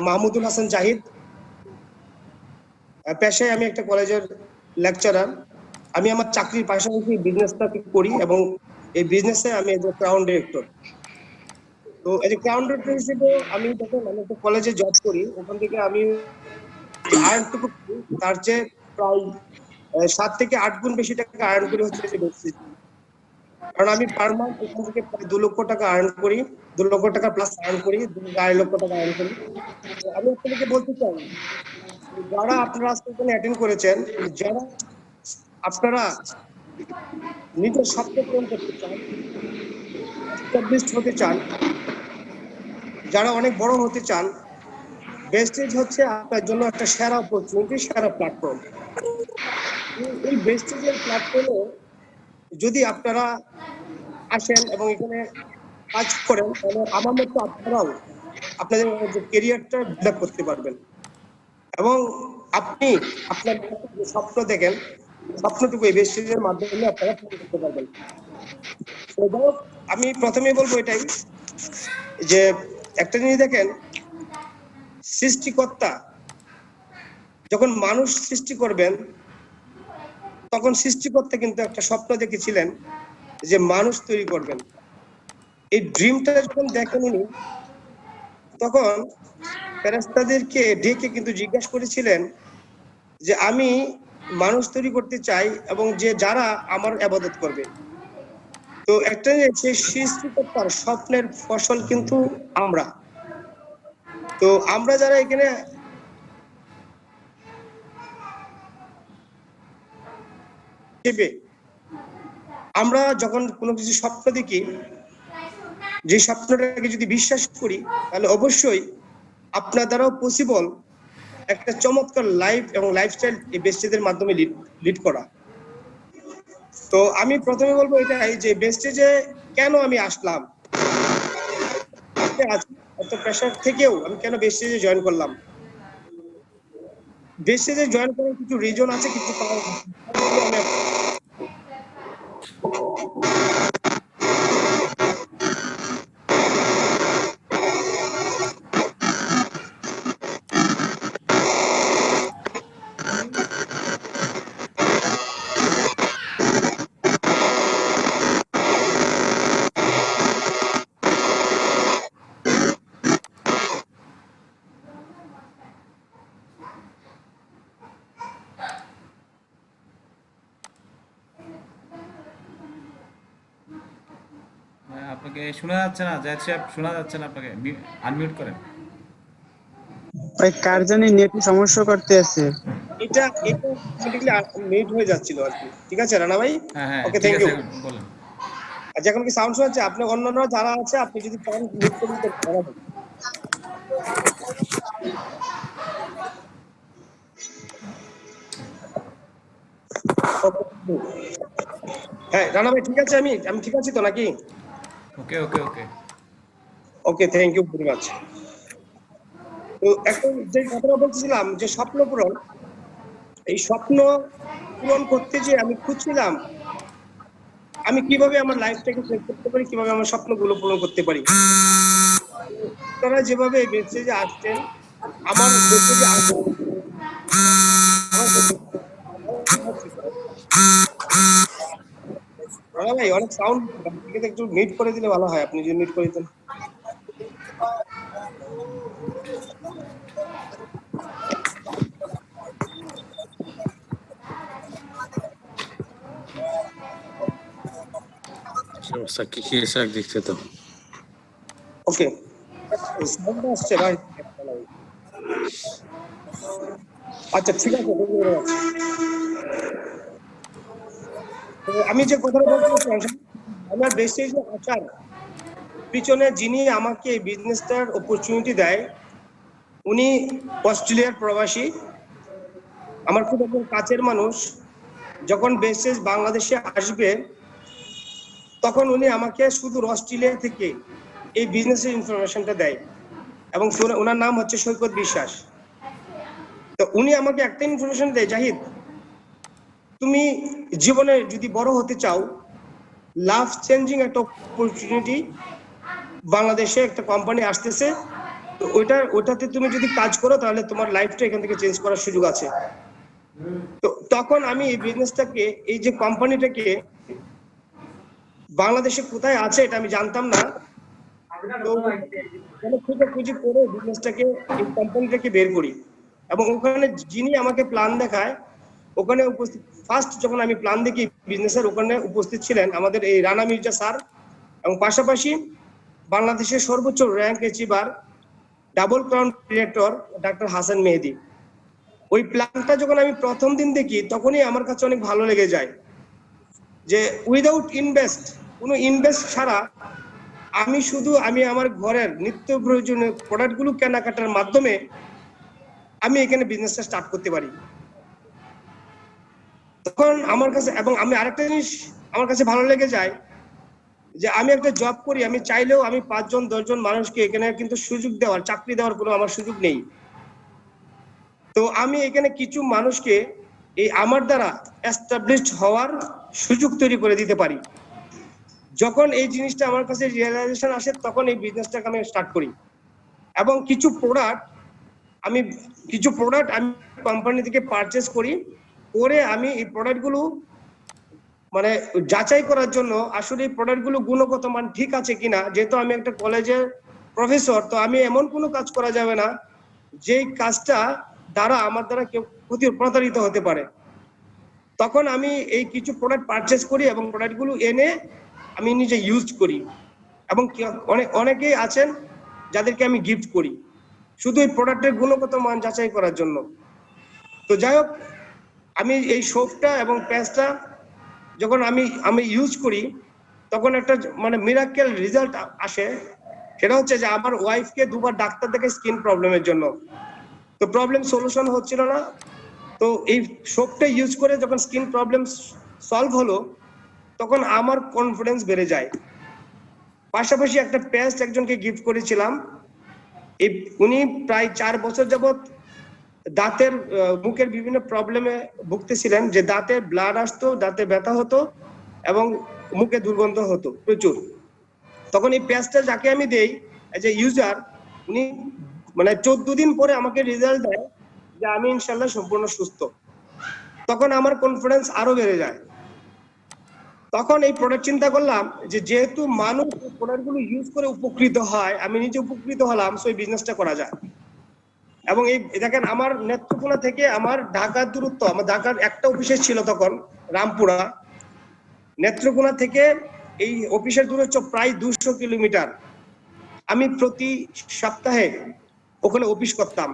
মাহমুদুল হাসান জাহিদ। পেশায় আমি একটা কলেজের লেকচারার। আমি আমার চাকরির পাশাপাশি বিজনেসটা করি এবং এই বিজনেসে আমি এজ এ ক্রাউন ডিরেক্টর। তো এজ এ ক্রাউন ডিরেক্টর হিসেবে আমি যখন একটা কলেজে জব করি, ওখান থেকে আমি আর্নটুকু তার চেয়ে প্রায় 7 থেকে 8 গুণ বেশি টাকা আর্ন করি হচ্ছে যে বেসিস। কারণ আমি পার মান্থ এখান থেকে প্রায় 2 লক্ষ টাকা আর্ন করি, 2 লক্ষ টাকা প্লাস আর্ন করি, 2.5 লক্ষ টাকা আর্ন করি। আমি আপনাদেরকে বলতে চাই, যারা আপনারা আজকে এখানে অ্যাটেন্ড করেছেন, যারা আপনারা নিজের স্বপ্ন পূরণ করতে চান, এস্টাবলিশড হতে চান, যারা অনেক বড় হতে চান, বেস্টেজ হচ্ছে আপনার জন্য একটা সেরা অপরচুনিটি, সেরা প্ল্যাটফর্ম। এই বেস্টেজের প্ল্যাটফর্মে যদি আপনারা আসেন এবং এখানে কাজ করেন, তাহলে আমার মতো আপনারাও আপনাদের কেরিয়ারটা বিল্ড আপ করতে পারবেন এবং আপনি আপনার যে স্বপ্ন দেখেন, স্বপ্নটুকু এই বেস্টেজের মাধ্যমে আপনারা পূরণ করতে পারবেন। আমি প্রথমেই বলবো এটাই যে একটা জিনিস দেখেন, সৃষ্টিকর্তা যখন মানুষ সৃষ্টি করবেন, তখন সৃষ্টিকর্তা কিন্তু একটা স্বপ্ন দেখেছিলেন যে মানুষ তৈরি করবেন। এই ড্রিমটা যখন দেখেন উনি, তখন ফেরেশতাদেরকে ডেকে কিন্তু জিজ্ঞাসা করেছিলেন যে আমি মানুষ তৈরি করতে চাই এবং যে যারা আমার ইবাদত করবে। তো একটা সেই সৃষ্টিকর্তার স্বপ্নের ফসল কিন্তু আমরা। তো আমরা যারা এখানে আমরা যখন কোনো কিছু স্বপ্ন দেখি, যে স্বপ্নটাকে যদি বিশ্বাস করি, তাহলে অবশ্যই আপনার দ্বারাও পসিবল একটা চমৎকার লাইফ এবং লাইফস্টাইল এই বেস্টেজের মাধ্যমে লিড করা। তো আমি প্রথমে বলবো এটাই যে বেস্টেজে কেন আমি আসলাম, এত প্রেশার থেকেও আমি কেন বেস্টেজে জয়েন করলাম। বেস্টেজে জয়েন করার কিছু রিজন আছে, কিছু কারণ আছে। আপনাকে শোনা যাচ্ছে না, জাহিদ সাহেব শোনা যাচ্ছে না, আপনাকে আনমিউট করেন। ভাই কার জানি নেট সমস্যা করতে আছে। এটা অটোমেটিক্যালি মিউট হয়ে যাচ্ছিল আর কি। ঠিক আছে রানা ভাই? হ্যাঁ হ্যাঁ ওকে, ঠিক থ্যাংক আছে, ইউ। বলেন। আচ্ছা, এখন কি সাউন্ড শোনা যাচ্ছে? আপনি অন্যান্য যারা আছে, আপনি যদি চান মিউট করে দিতে পারেন। হ্যাঁ রানা ভাই, ঠিক আছে, আমি ঠিক আছি তো নাকি? ওকে ওকে ওকে ওকে, থ্যাংক ইউ ভেরি মাচ। তো এখন যে কথাটা বলছিলাম যে স্বপ্ন পূরণ, এই স্বপ্ন পূরণ করতে যে আমি খুঁজছিলাম আমি কিভাবে আমার লাইফটাকে চেঞ্জ করতে পারি, কিভাবে আমার স্বপ্নগুলো পূরণ করতে পারি। আপনারা যেভাবে মেসেজে আসছেন, আমার মেসেজে আসছেন, ভাই অনেক সাউন্ড, একটু মিউট করে দিলে ভালো হয়, আপনি যদি মিউট করে দিতেন। দেখতে তো ওকে, সাউন্ড আসছে ভাই। আচ্ছা ঠিক আছে, আমি যে কথাটা বলতে আমার বেস্টেজ আসার পিছনে যিনি আমাকে এই বিজনেসটার অপরচুনিটি দেয়, উনি অস্ট্রেলিয়ার প্রবাসী, আমার খুব একজন কাছের মানুষ। যখন বেস্টেজ বাংলাদেশে আসবে, তখন উনি আমাকে শুধু অস্ট্রেলিয়া থেকে এই বিজনেসের ইনফরমেশনটা দেয় এবং ওনার নাম হচ্ছে সৈকত বিশ্বাস। তো উনি আমাকে একটা ইনফরমেশন দেয়, জাহিদ তুমি জীবনে যদি বড় হতে চাও, লাইফ চেঞ্জিং একটা অপরচুনিটি বাংলাদেশে একটা কোম্পানি আসতেছে, তো ওটাতে তুমি যদি কাজ করো তাহলে তোমার লাইফটা এখান থেকে চেঞ্জ করার সুযোগ আছে। তো তখন আমি এই বিজনেসটাকে, এই যে কোম্পানিটাকে, বাংলাদেশে কোথায় আছে এটা আমি জানতাম না। তো খুঁজে করে বিজনেসটাকে, এই কোম্পানিটাকে বের করি। এবং ওখানে যিনি আমাকে প্ল্যান দেখায়, ওখানে উপস্থিত, ফার্স্ট যখন আমি প্ল্যান দেখি বিজনেসের, ওখানে উপস্থিত ছিলেন আমাদের এই রানা মির্জা স্যার, এবং পাশাপাশি বাংলাদেশের সর্বোচ্চ rank achiever double crown director doctor Hasan Mehedi. ওই প্ল্যানটা যখন আমি প্রথম দিন দেখি, তখনই আমার কাছে অনেক ভালো লেগে যায় যে উইদাউট ইনভেস্ট, কোনো ইনভেস্ট ছাড়া আমি আমার ঘরের নিত্য প্রয়োজনীয় প্রোডাক্টগুলো কেনাকাটার মাধ্যমে আমি এখানে বিজনেসটা স্টার্ট করতে পারি। তখন আমার কাছে, এবং আমি আরেকটা জিনিস আমার কাছে ভালো লেগে যায় যে আমি একটা জব করি, আমি চাইলেও আমি 5 জন 10 জন মানুষকে এখানে কিন্তু সুযোগ দেওয়ার, চাকরি দেওয়ার কোনো আমার সুযোগ নেই। তো আমি এখানে কিছু মানুষকে এই আমার দ্বারা এস্টাবলিশড হওয়ার সুযোগ তৈরি করে দিতে পারি। যখন এই জিনিসটা আমার কাছে রিয়েলাইজেশন আসে, তখন এই বিজনেসটাকে আমি স্টার্ট করি। এবং কিছু প্রোডাক্ট আমি কোম্পানি থেকে পারচেজ করি, করে আমি এই প্রোডাক্টগুলো মানে যাচাই করার জন্য আসলে এই প্রোডাক্টগুলো গুণগত মান ঠিক আছে কিনা। যেহেতু আমি একটা কলেজের প্রফেসর, তো আমি এমন কোনো কাজ করা যাবে না যেই কাজটা দ্বারা আমার দ্বারা কেউ প্রতারিত হতে পারে। তখন আমি এই কিছু প্রোডাক্ট পারচেজ করি এবং প্রোডাক্টগুলো এনে আমি নিজে ইউজ করি। এবং অনেকেই আছেন যাদেরকে আমি গিফট করি, শুধু এই প্রোডাক্টের গুণগত মান যাচাই করার জন্য। তো যাই হোক, আমি এই সোপটা এবং পেস্টটা যখন আমি ইউজ করি, তখন একটা মানে মিরাকেল রেজাল্ট আসে। সেটা হচ্ছে যে আমার ওয়াইফকে 2বার ডাক্তার দেখে স্কিন প্রবলেমের জন্য, তো প্রবলেম সলিউশন হচ্ছিল না। তো এই সোপটা ইউজ করে যখন স্কিন প্রবলেম সলভ হলো, তখন আমার কনফিডেন্স বেড়ে যায়। পাশাপাশি একটা পেস্ট একজনকে গিফট করেছিলাম, উনি প্রায় 4 বছর যাবত দাঁতের মুখের বিভিন্ন প্রবলেমে ভুগতেছিলেন, যে দাঁতে ব্লাড আসতো, দাঁতে ব্যথা হতো এবং মুখে দুর্গন্ধ হতো প্রচুর। তখন এই পেস্টটা যাকে আমি দেই এজ এ ইউজার, উনি মানে 14 দিন পরে আমাকে রেজাল্ট দেয় যে আমি ইনশাল্লাহ সম্পূর্ণ সুস্থ। তখন আমার কনফিডেন্স আরো বেড়ে যায়। তখন এই প্রোডাক্ট চিন্তা করলাম যে যেহেতু মানুষ প্রোডাক্টগুলো ইউজ করে উপকৃত হয়, আমি নিজে উপকৃত হলাম, সো এই বিজনেসটা করা যায়। এবং এই দেখেন, আমার নেত্রকোনা থেকে আমার ঢাকার দূরত্ব, আমার ঢাকার একটা অফিসে ছিল তখন রামপুরা, নেত্রকোনা থেকে এই অফিসের দূরত্ব প্রায় 200 কিলোমিটার। আমি প্রতি সপ্তাহে ওখানে অফিস করতাম,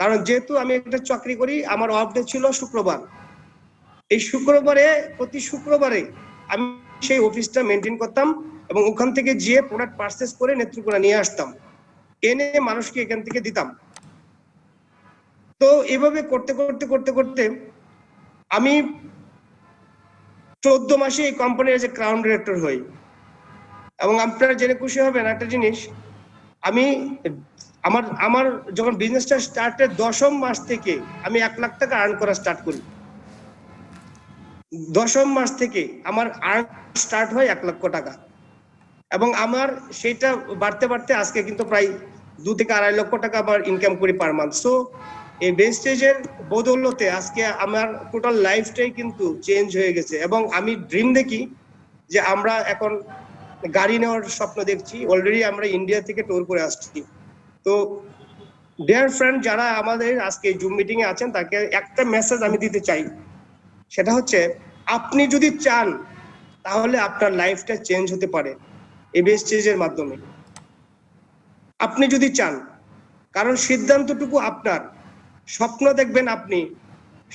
কারণ যেহেতু আমি একটা চাকরি করি, আমার অফ ডে ছিল শুক্রবার। এই প্রতি শুক্রবারে আমি সেই অফিসটা মেনটেন করতাম এবং ওখান থেকে গিয়ে প্রোডাক্ট পারচেজ করে নেত্রকোনা নিয়ে আসতাম, এনে মানুষকে এখান থেকে দিতাম। তো এভাবে করতে করতে করতে করতে আমি 14 মাসে এই কোম্পানির যে ক্রাউন ডিরেক্টর হই। এবং আপনারা জেনে খুশি হবেন একটা জিনিস, আমি আমার যখন বিজনেসটা স্টার্টের 10ম মাস থেকে আমি 1 লাখ টাকা আর্ন করা স্টার্ট করি। 10ম মাস থেকে আমার আর্ন স্টার্ট হয় 1 লক্ষ টাকা, এবং আমার সেটা বাড়তে বাড়তে আজকে কিন্তু প্রায় 2 থেকে 2.5 লক্ষ টাকা আমার ইনকাম করি পার মান্থ। সো এই বেস্টেজের বদৌলতে আজকে আমার টোটাল লাইফটাই কিন্তু চেঞ্জ হয়ে গেছে। এবং আমি ড্রিম দেখি যে আমরা এখন গাড়ি নেওয়ার স্বপ্ন দেখছি, অলরেডি আমরা ইন্ডিয়া থেকে ট্যুর করে আসছি। তো ডিয়ার ফ্রেন্ড, যারা আমাদের আজকে জুম মিটিং এ আছেন, তাকে একটা মেসেজ আমি দিতে চাই, সেটা হচ্ছে আপনি যদি চান তাহলে আপনার লাইফটা চেঞ্জ হতে পারে এই বেস্টেজের মাধ্যমে। আপনি যদি চান, কারণ সিদ্ধান্তটুকু আপনার। স্বপ্ন দেখবেন আপনি,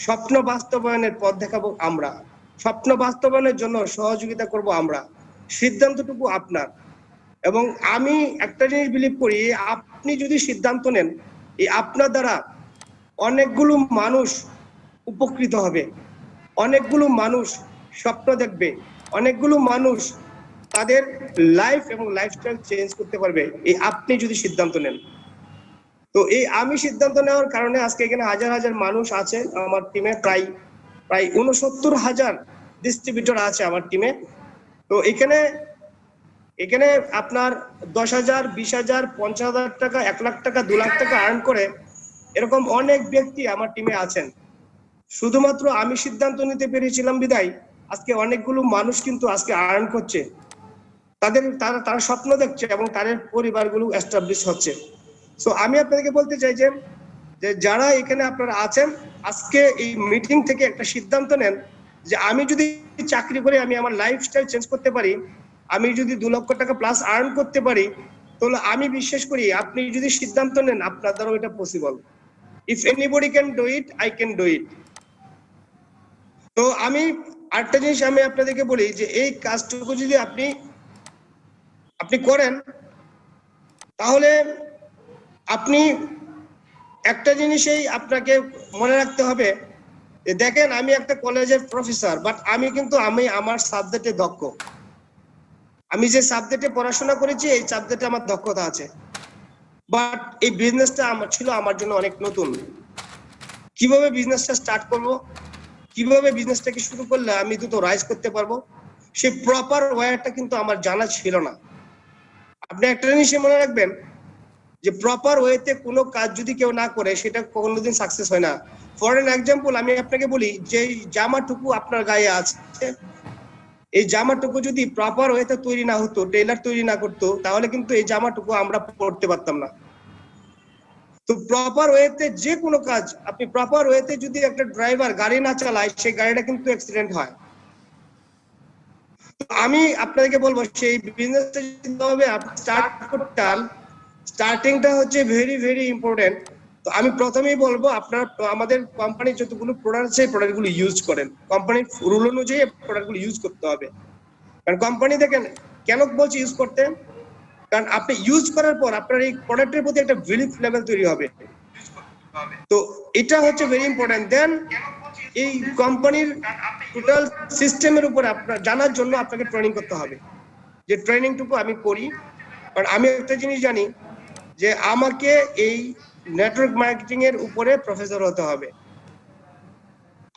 স্বপ্ন বাস্তবায়নের পথ দেখাবো আমরা, স্বপ্ন বাস্তবায়নের জন্য সহযোগিতা করব আমরা, সিদ্ধান্তটুকু আপনার। এবং আমি একটা জিনিস বিলিভ করি, আপনি যদি সিদ্ধান্ত নেন, এই আপনার দ্বারা অনেকগুলো মানুষ উপকৃত হবে, অনেকগুলো মানুষ স্বপ্ন দেখবে, অনেকগুলো মানুষ তাদের লাইফ এবং লাইফস্টাইল চেঞ্জ করতে পারবে, এই আপনি যদি সিদ্ধান্ত নেন। তো এই আমি সিদ্ধান্ত নেওয়ার কারণে আজকে এখানে হাজার হাজার মানুষ আছে আমার টিমে, প্রায় 69,000 ডিস্ট্রিবিউটর আছে আমার টিমে। তো এখানে এখানে আপনার 10,000, 20,000, 50,000 টাকা, 1 লাখ টাকা, 2 লাখ টাকা আর্ন করে এরকম অনেক ব্যক্তি আমার টিমে আছেন। শুধুমাত্র আমি সিদ্ধান্ত নিতে পেরেছিলাম বিদায় আজকে অনেকগুলো মানুষ কিন্তু আজকে আর্ন করছে, তারা স্বপ্ন দেখছে এবং তাদের পরিবারগুলো এস্টাবলিশ হচ্ছে। সো আমি আপনাদেরকে বলতে চাই যে যারা এখানে আপনারা আছেন, আজকে এই মিটিং থেকে একটা সিদ্ধান্ত নেন যে আমি যদি চাকরি করে আমি আমার লাইফস্টাইল চেঞ্জ করতে পারি, আমি যদি 2 লক্ষ টাকা প্লাস আর্ন করতে পারি, তাহলে আমি বিশ্বাস করি আপনি যদি সিদ্ধান্ত নেন আপনার দ্বারা এটা possible. If anybody can do it, I can do it. তো আমি আরেকটা জিনিস আমি আপনাদেরকে বলি যে এই কাজটুকু যদি আপনি করেন, তাহলে আপনি একটা জিনিসই আপনাকে মনে রাখতে হবে যে দেখেন আমি একটা কলেজের প্রফেসর, বাট আমি আমার সাবজেক্টে দক্ষ। আমি যে সাবজেক্টে পড়াশোনা করেছি এই সাবজেক্টে আমার দক্ষতা আছে, বাট এই বিজনেসটা আমার জন্য অনেক নতুন। কিভাবে বিজনেসটা স্টার্ট করব, কিভাবে বিজনেসটাকে শুরু করলে আমি দ্রুত রাইজ করতে পারবো, সেই প্রপার ওয়্যারটা কিন্তু আমার জানা ছিল না। আপনি একটা জিনিস মনে রাখবেন যে প্রপার ওয়েতে কোনো কাজ যদি কেউ না করে সেটা কোনোদিন সাকসেস হয় না। ফর এন এক্সাম্পল আমি আপনাকে বলি, যে জামাটুকু আপনার গায়ে আছে, এই জামাটুকু যদি প্রপার ওয়েতে তৈরি না হতো, টেইলার তৈরি না করতো, তাহলে কিন্তু এই জামাটুকু আমরা পড়তে পারতাম না। তো প্রপার ওয়েতে যে কোনো কাজ, আপনি প্রপার ওয়েতে যদি একটা ড্রাইভার গাড়ি না চালায় সেই গাড়িটা কিন্তু অ্যাক্সিডেন্ট হয়। তো আমি আপনাদেরকে বলবো সেই বিজনেসটা যদি হবে স্টার্ট করতে, স্টার্টিংটা হচ্ছে ভেরি ভেরি ইম্পর্টেন্ট। তো আমি প্রথমেই বলবো আপনার আমাদের কোম্পানির যতগুলো প্রোডাক্ট আছে প্রোডাক্টগুলো ইউজ করেন, কোম্পানির রুল অনুযায়ী প্রোডাক্টগুলো ইউজ করতে হবে। কারণ কোম্পানি দেখেন কেন বলছি ইউজ করতে, কারণ আপনি ইউজ করার পর আপনার এই প্রোডাক্টের প্রতি একটা বিলিফ লেভেল তৈরি হবে। তো এটা হচ্ছে ভেরি ইম্পর্টেন্ট। দেন এই কোম্পানির টোটাল সিস্টেমের উপরে আপনার জানার জন্য আপনাকে ট্রেনিং করতে হবে, যে ট্রেনিংটুকু আমি করি। কারণ আমি একটা জিনিস জানি যে আমাকে এই নেটওয়ার্ক মার্কেটিং এর উপরে প্রফেসর হতে হবে।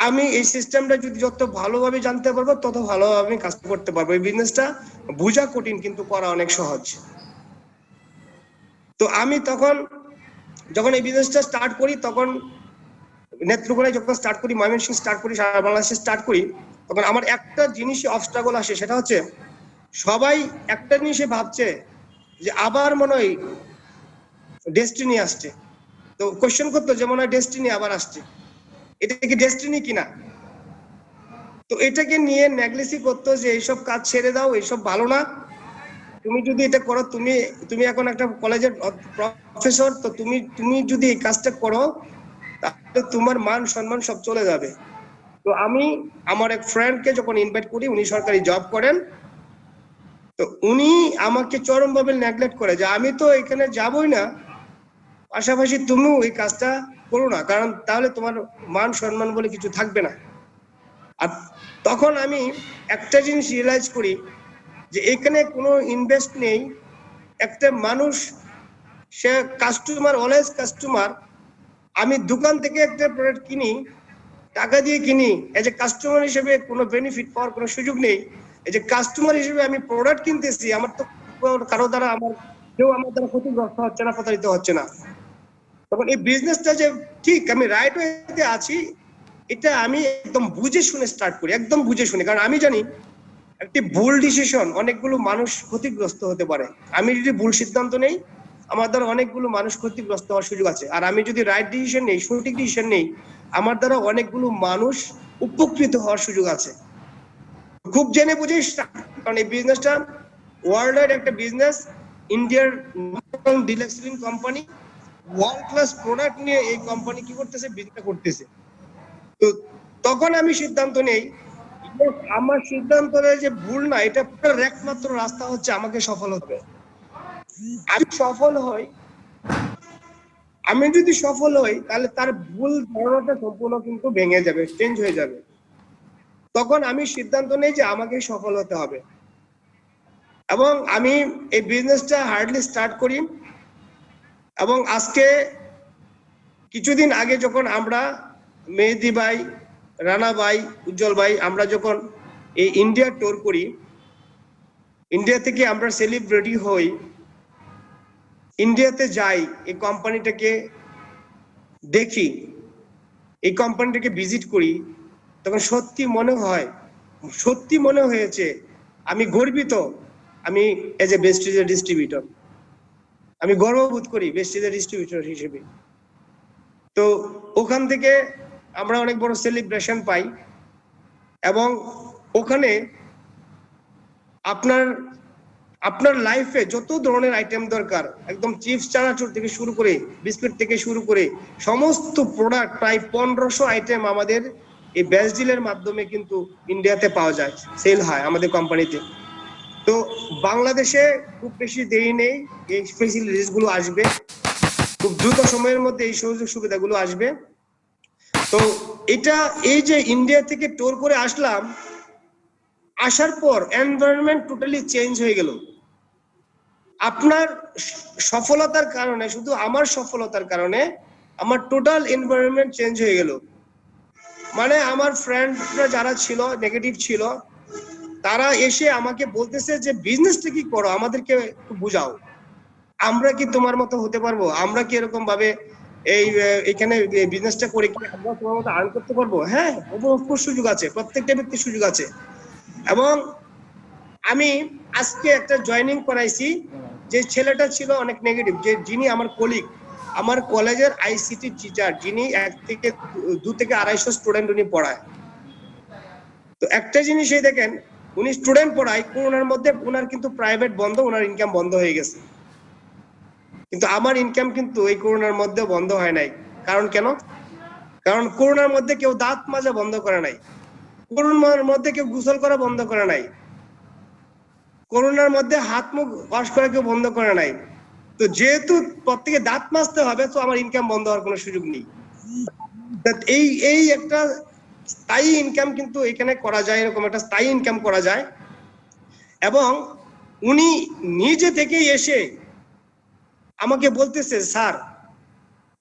আমি এই সিস্টেমটা যদি যত ভালোভাবে জানতে পারবো তত ভালোভাবে আমি কাজ করতে পারবো। এই বিজনেসটা বোঝা কঠিন কিন্তু করা অনেক সহজ। তো আমি যখন এই বিজনেসটা স্টার্ট করি, তখন নেত্রকোনায় যখন স্টার্ট করি, ময়মনসিংহ স্টার্ট করি, সারা বাংলাদেশে স্টার্ট করি, তখন আমার একটা জিনিসই অবস্ট্রাগল আসে, সেটা হচ্ছে সবাই একটা জিনিসে ভাবছে যে আবার মনে হয় ডেস্টিনি আসছে। তো কোশ্চেন করতো যে মনে হয় ডেস্টিনি আবার আসছে, এটা কি ডেস্টিনি কিনা। তো এটাকে নিয়ে নেগলেসি করতো যে এইসব কাজ ছেড়ে দাও, এইসব ভালো না, তুমি যদি এটা করো, তুমি এখন একটা কলেজের প্রফেসর, তো তুমি যদি এই কাজটা করো তাহলে তোমার মান সম্মান সব চলে যাবে। তো আমি আমার এক ফ্রেন্ডকে যখন ইনভাইট করি, উনি সরকারি জব করেন, তো উনি আমাকে চরমভাবে নেগলেক্ট করে যে আমি তো এখানে যাবই না, পাশাপাশি তুমিও এই কাজটা করো না, কারণ তাহলে তোমার মান সম্মান বলে কিছু থাকবে না। আর তখন আমি একটা জিনিস রিয়েলাইজ করি যে এখানে কোনো ইনভেস্ট নেই। একটা মানুষ, সে কাস্টমার, অলওয়েজ কাস্টমার। আমি দোকান থেকে একটা প্রোডাক্ট কিনি, টাকা দিয়ে কিনি, এজ এ কাস্টমার হিসেবে কোনো বেনিফিট পাওয়ার কোনো সুযোগ নেই। এই যে কাস্টমার হিসেবে আমি প্রোডাক্ট কিনতেছি, আমার তো কারো দ্বারা কেউ আমার দ্বারা ক্ষতিগ্রস্ত হচ্ছে না, প্রতারিত হচ্ছে না। তখন এই বিজনেসটা যে ঠিক আমি রাইট ওয়েতে আছি, এটা আমি একদম বুঝে শুনে স্টার্ট করি, একদম বুঝে শুনে। কারণ আমি জানি একটি ভুল ডিসিশন অনেকগুলো মানুষ ক্ষতিগ্রস্ত হতে পারে। আমি যদি ভুল সিদ্ধান্ত নেই, আমার দ্বারা অনেকগুলো মানুষ ক্ষতিগ্রস্ত হওয়ার সুযোগ আছে। আর আমি যদি রাইট ডিসিশন নেই, সঠিক ডিসিশন নেই, আমার দ্বারা অনেকগুলো মানুষ উপকৃত হওয়ার সুযোগ আছে। খুব জেনে বুঝে, কারণ এই বিজনেসটা ওয়ার্ল্ড ওয়াইড একটা বিজনেস। ইন্ডিয়ার deluxe selling company, world class product নিয়ে এই কোম্পানি কি করতেছে, বিজনেস করতেছে। তো তখন আমি সিদ্ধান্ত নেই, আমার সিদ্ধান্তটা যে ভুল না, এটা একমাত্র রাস্তা হচ্ছে আমাকে সফল হতে। আমি সফল হই, আমি যদি সফল হই তাহলে তার ভুল ধারণাটা সম্পূর্ণ কিন্তু ভেঙে যাবে, চেঞ্জ হয়ে যাবে। তখন আমি সিদ্ধান্ত নেই যে আমাকে সফল হতে হবে। এবং আমি এই বিজনেসটা হার্ডলি স্টার্ট করি। এবং আজকে কিছুদিন আগে যখন আমরা মেহেদি ভাই, রানা ভাই, উজ্জ্বল ভাই, আমরা যখন এই ইন্ডিয়া ট্যুর করি, ইন্ডিয়া থেকে আমরা সেলিব্রিটি হই, ইন্ডিয়াতে যাই, এই কোম্পানিটাকে দেখি, এই কোম্পানিটাকে ভিজিট করি, তখন সত্যি মনে হয়েছে আমি গর্বিত। আমি এজ এ বেস্টিজের ডিস্ট্রিবিউটর, আমি গর্ববোধ করি বেস্টিজের ডিস্ট্রিবিউটর হিসেবে। তো ওখান থেকে আমরা অনেক বড় সেলিব্রেশন পাই, এবং ওখানে আপনার লাইফে যত ধরনের আইটেম দরকার, একদম চিপস চানাচুর থেকে শুরু করে, বিস্কুট থেকে শুরু করে সমস্ত প্রোডাক্ট, প্রায় 1500 আইটেম আমাদের এই বেস্ট ডিলের মাধ্যমে কিন্তু ইন্ডিয়াতে পাওয়া যায়, সেল হয় আমাদের কোম্পানিতে। তো বাংলাদেশে খুব বেশি দেরি নেই, এই ফেসিলিটিস গুলো আসবে, খুব দ্রুত সময়ের মধ্যে এই সুযোগ সুবিধাগুলো আসবে। তো এই যে ইন্ডিয়া থেকে ট্যুর করে আসলাম, আসার পর এনভায়রনমেন্ট টোটালি চেঞ্জ হয়ে গেল। আপনার সফলতার কারণে, শুধু আমার সফলতার কারণে আমার টোটাল এনভায়রনমেন্ট চেঞ্জ হয়ে গেল। মানে আমার ফ্রেন্ডরা যারা ছিল নেগেটিভ ছিল, তারা এসে আমাকে বলতেছে যে বিজনেসটা কি করো, আমাদেরকে একটু বুঝাও, আমরা কি তোমার মতো হতে পারবো, আমরা কি এরকম ভাবে এখানে বিজনেসটা করে কি আমরা তোমার মতো আর্ন করতে পারবো? হ্যাঁ, অবশ্যই সুযোগ আছে, প্রত্যেকটা ব্যক্তির সুযোগ আছে। এবং আমি আজকে একটা জয়েনিং করাইছি, যে ছেলেটা ছিল অনেক নেগেটিভ, যিনি আমার কলিগ, আমার কলেজের আইসিটি টিচার, যিনি 2 থেকে 250 স্টুডেন্ট উনি পড়ায়। তো একটা জিনিসই দেখেন, উনি স্টুডেন্ট পড়ায়, করোনার মধ্যে উনার কিন্তু প্রাইভেট বন্ধ, উনার ইনকাম বন্ধ হয়ে গেছে। কিন্তু আমার ইনকাম কিন্তু এই করোনার মধ্যে বন্ধ হয় নাই। কারণ কেন? কারণ করোনার মধ্যে কেউ দাঁত মাজা বন্ধ করে নাই, করোনার মধ্যে কেউ গোসল করা বন্ধ করে নাই, করোনার মধ্যে হাত মুখ ওয়াশ করা কেউ বন্ধ করে নাই। তো যেহেতু প্রত্যেকে দাঁত মাজতে হবে, তো আমার ইনকাম বন্ধ হওয়ার কোনো সুযোগ নেই। এই একটা স্থায়ী ইনকাম কিন্তু এখানে করা যায়, এরকম একটা স্থায়ী ইনকাম করা যায়। এবং উনি নিজে থেকে এসে আমাকে বলতেছে, স্যার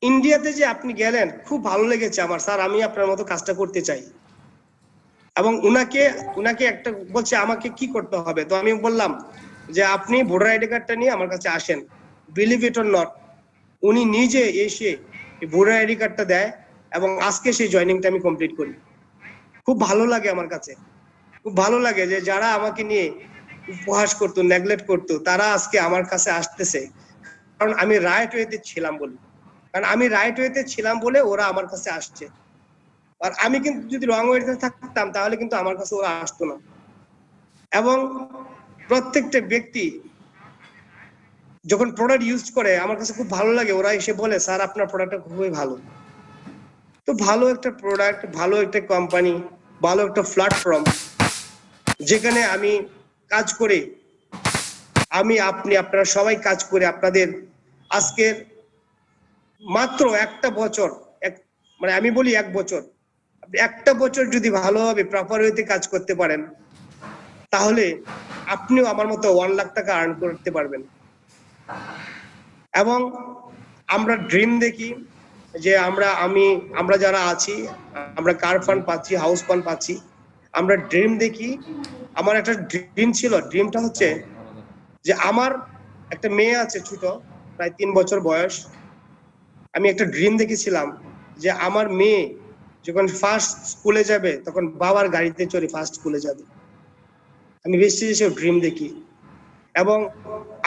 ইন্ডিয়াতে যে আপনি গেলেন খুব ভালো লেগেছে আমার, স্যার আমি আপনার মতো কাজটা করতে চাই। এবং উনাকে একটা বলছে আমাকে কি করতে হবে। তো আমি বললাম যে আপনি ভোটার আইডি কার্ডটা নিয়ে আমার কাছে আসেন। বিলিভ ইট অর নট, উনি নিজে এসে ভোটার আইডি কার্ডটা দেয়, এবং আজকে সেই জয়েনিংটা আমি কমপ্লিট করি। খুব ভালো লাগে আমার কাছে, খুব ভালো লাগে যে যারা আমাকে নিয়ে উপহাস করতো, নেগলেক্ট করতো, তারা আজকে আমার কাছে আসতেছে। কারণ আমি রাইট ওয়েতে ছিলাম বলে ওরা আমার কাছে আসছে। আর আমি কিন্তু যদি রং ওয়েতে থাকতাম, তাহলে কিন্তু আমার কাছে ওরা আসতো না। এবং প্রত্যেকটা ব্যক্তি যখন প্রোডাক্ট ইউজ করে, আমার কাছে খুব ভালো লাগে, ওরা এসে বলে স্যার আপনার প্রোডাক্টটা খুবই ভালো। তো ভালো একটা প্রোডাক্ট, ভালো একটা কোম্পানি, ভালো একটা প্ল্যাটফর্ম, যেখানে আমি কাজ করে, আপনারা সবাই কাজ করে আপনাদের আজকের মাত্র একটা বছর, মানে আমি বলি 1 বছর, একটা বছর যদি ভালোভাবে প্রপার ওয়েতে কাজ করতে পারেন, তাহলে আপনিও আমার মতো 1 লাখ টাকা আর্ন করতে পারবেন। এবং আমরা ড্রিম দেখি যে আমরা যারা আছি, আমরা কার ফান্ড পাচ্ছি, হাউস ফান্ড পাচ্ছি, আমরা ড্রিম দেখি। আমার একটা ড্রিম ছিল, ড্রিমটা হচ্ছে যে আমার একটা মেয়ে আছে ছোট, প্রায় 3 বছর বয়স। আমি একটা ড্রিম দেখেছিলাম যে আমার মেয়ে যখন ফার্স্ট স্কুলে যাবে, তখন বাবার গাড়িতে চড়ে ফার্স্ট স্কুলে যাবে। আমি বেশি ড্রিম দেখি, এবং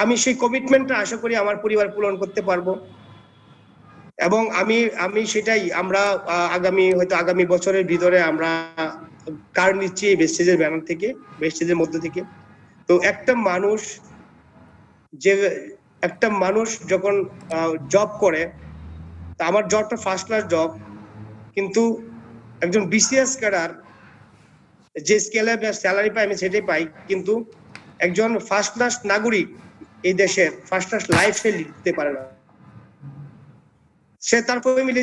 আমি সেই কমিটমেন্টটা আশা করি আমার পরিবার পূরণ করতে পারবো। এবং আমি সেটাই, আমরা আগামী বছরের ভিতরে আমরা কার নিচ্ছি এই বেস্টেজের ব্যানার থেকে, বেস্টেজের মধ্য থেকে। তো একটা মানুষ যখন জব করে, তা আমার জবটা ফার্স্ট ক্লাস জব, কিন্তু একজন বিসিএস ক্যাডার যে স্কেলে স্যালারি পাই, আমি সেটাই পাই। কিন্তু একজন ফার্স্ট ক্লাস নাগরিক এই দেশের ফার্স্ট ক্লাস লাইফ সে লিখতে পারে না, সে তার ফ্যামিলি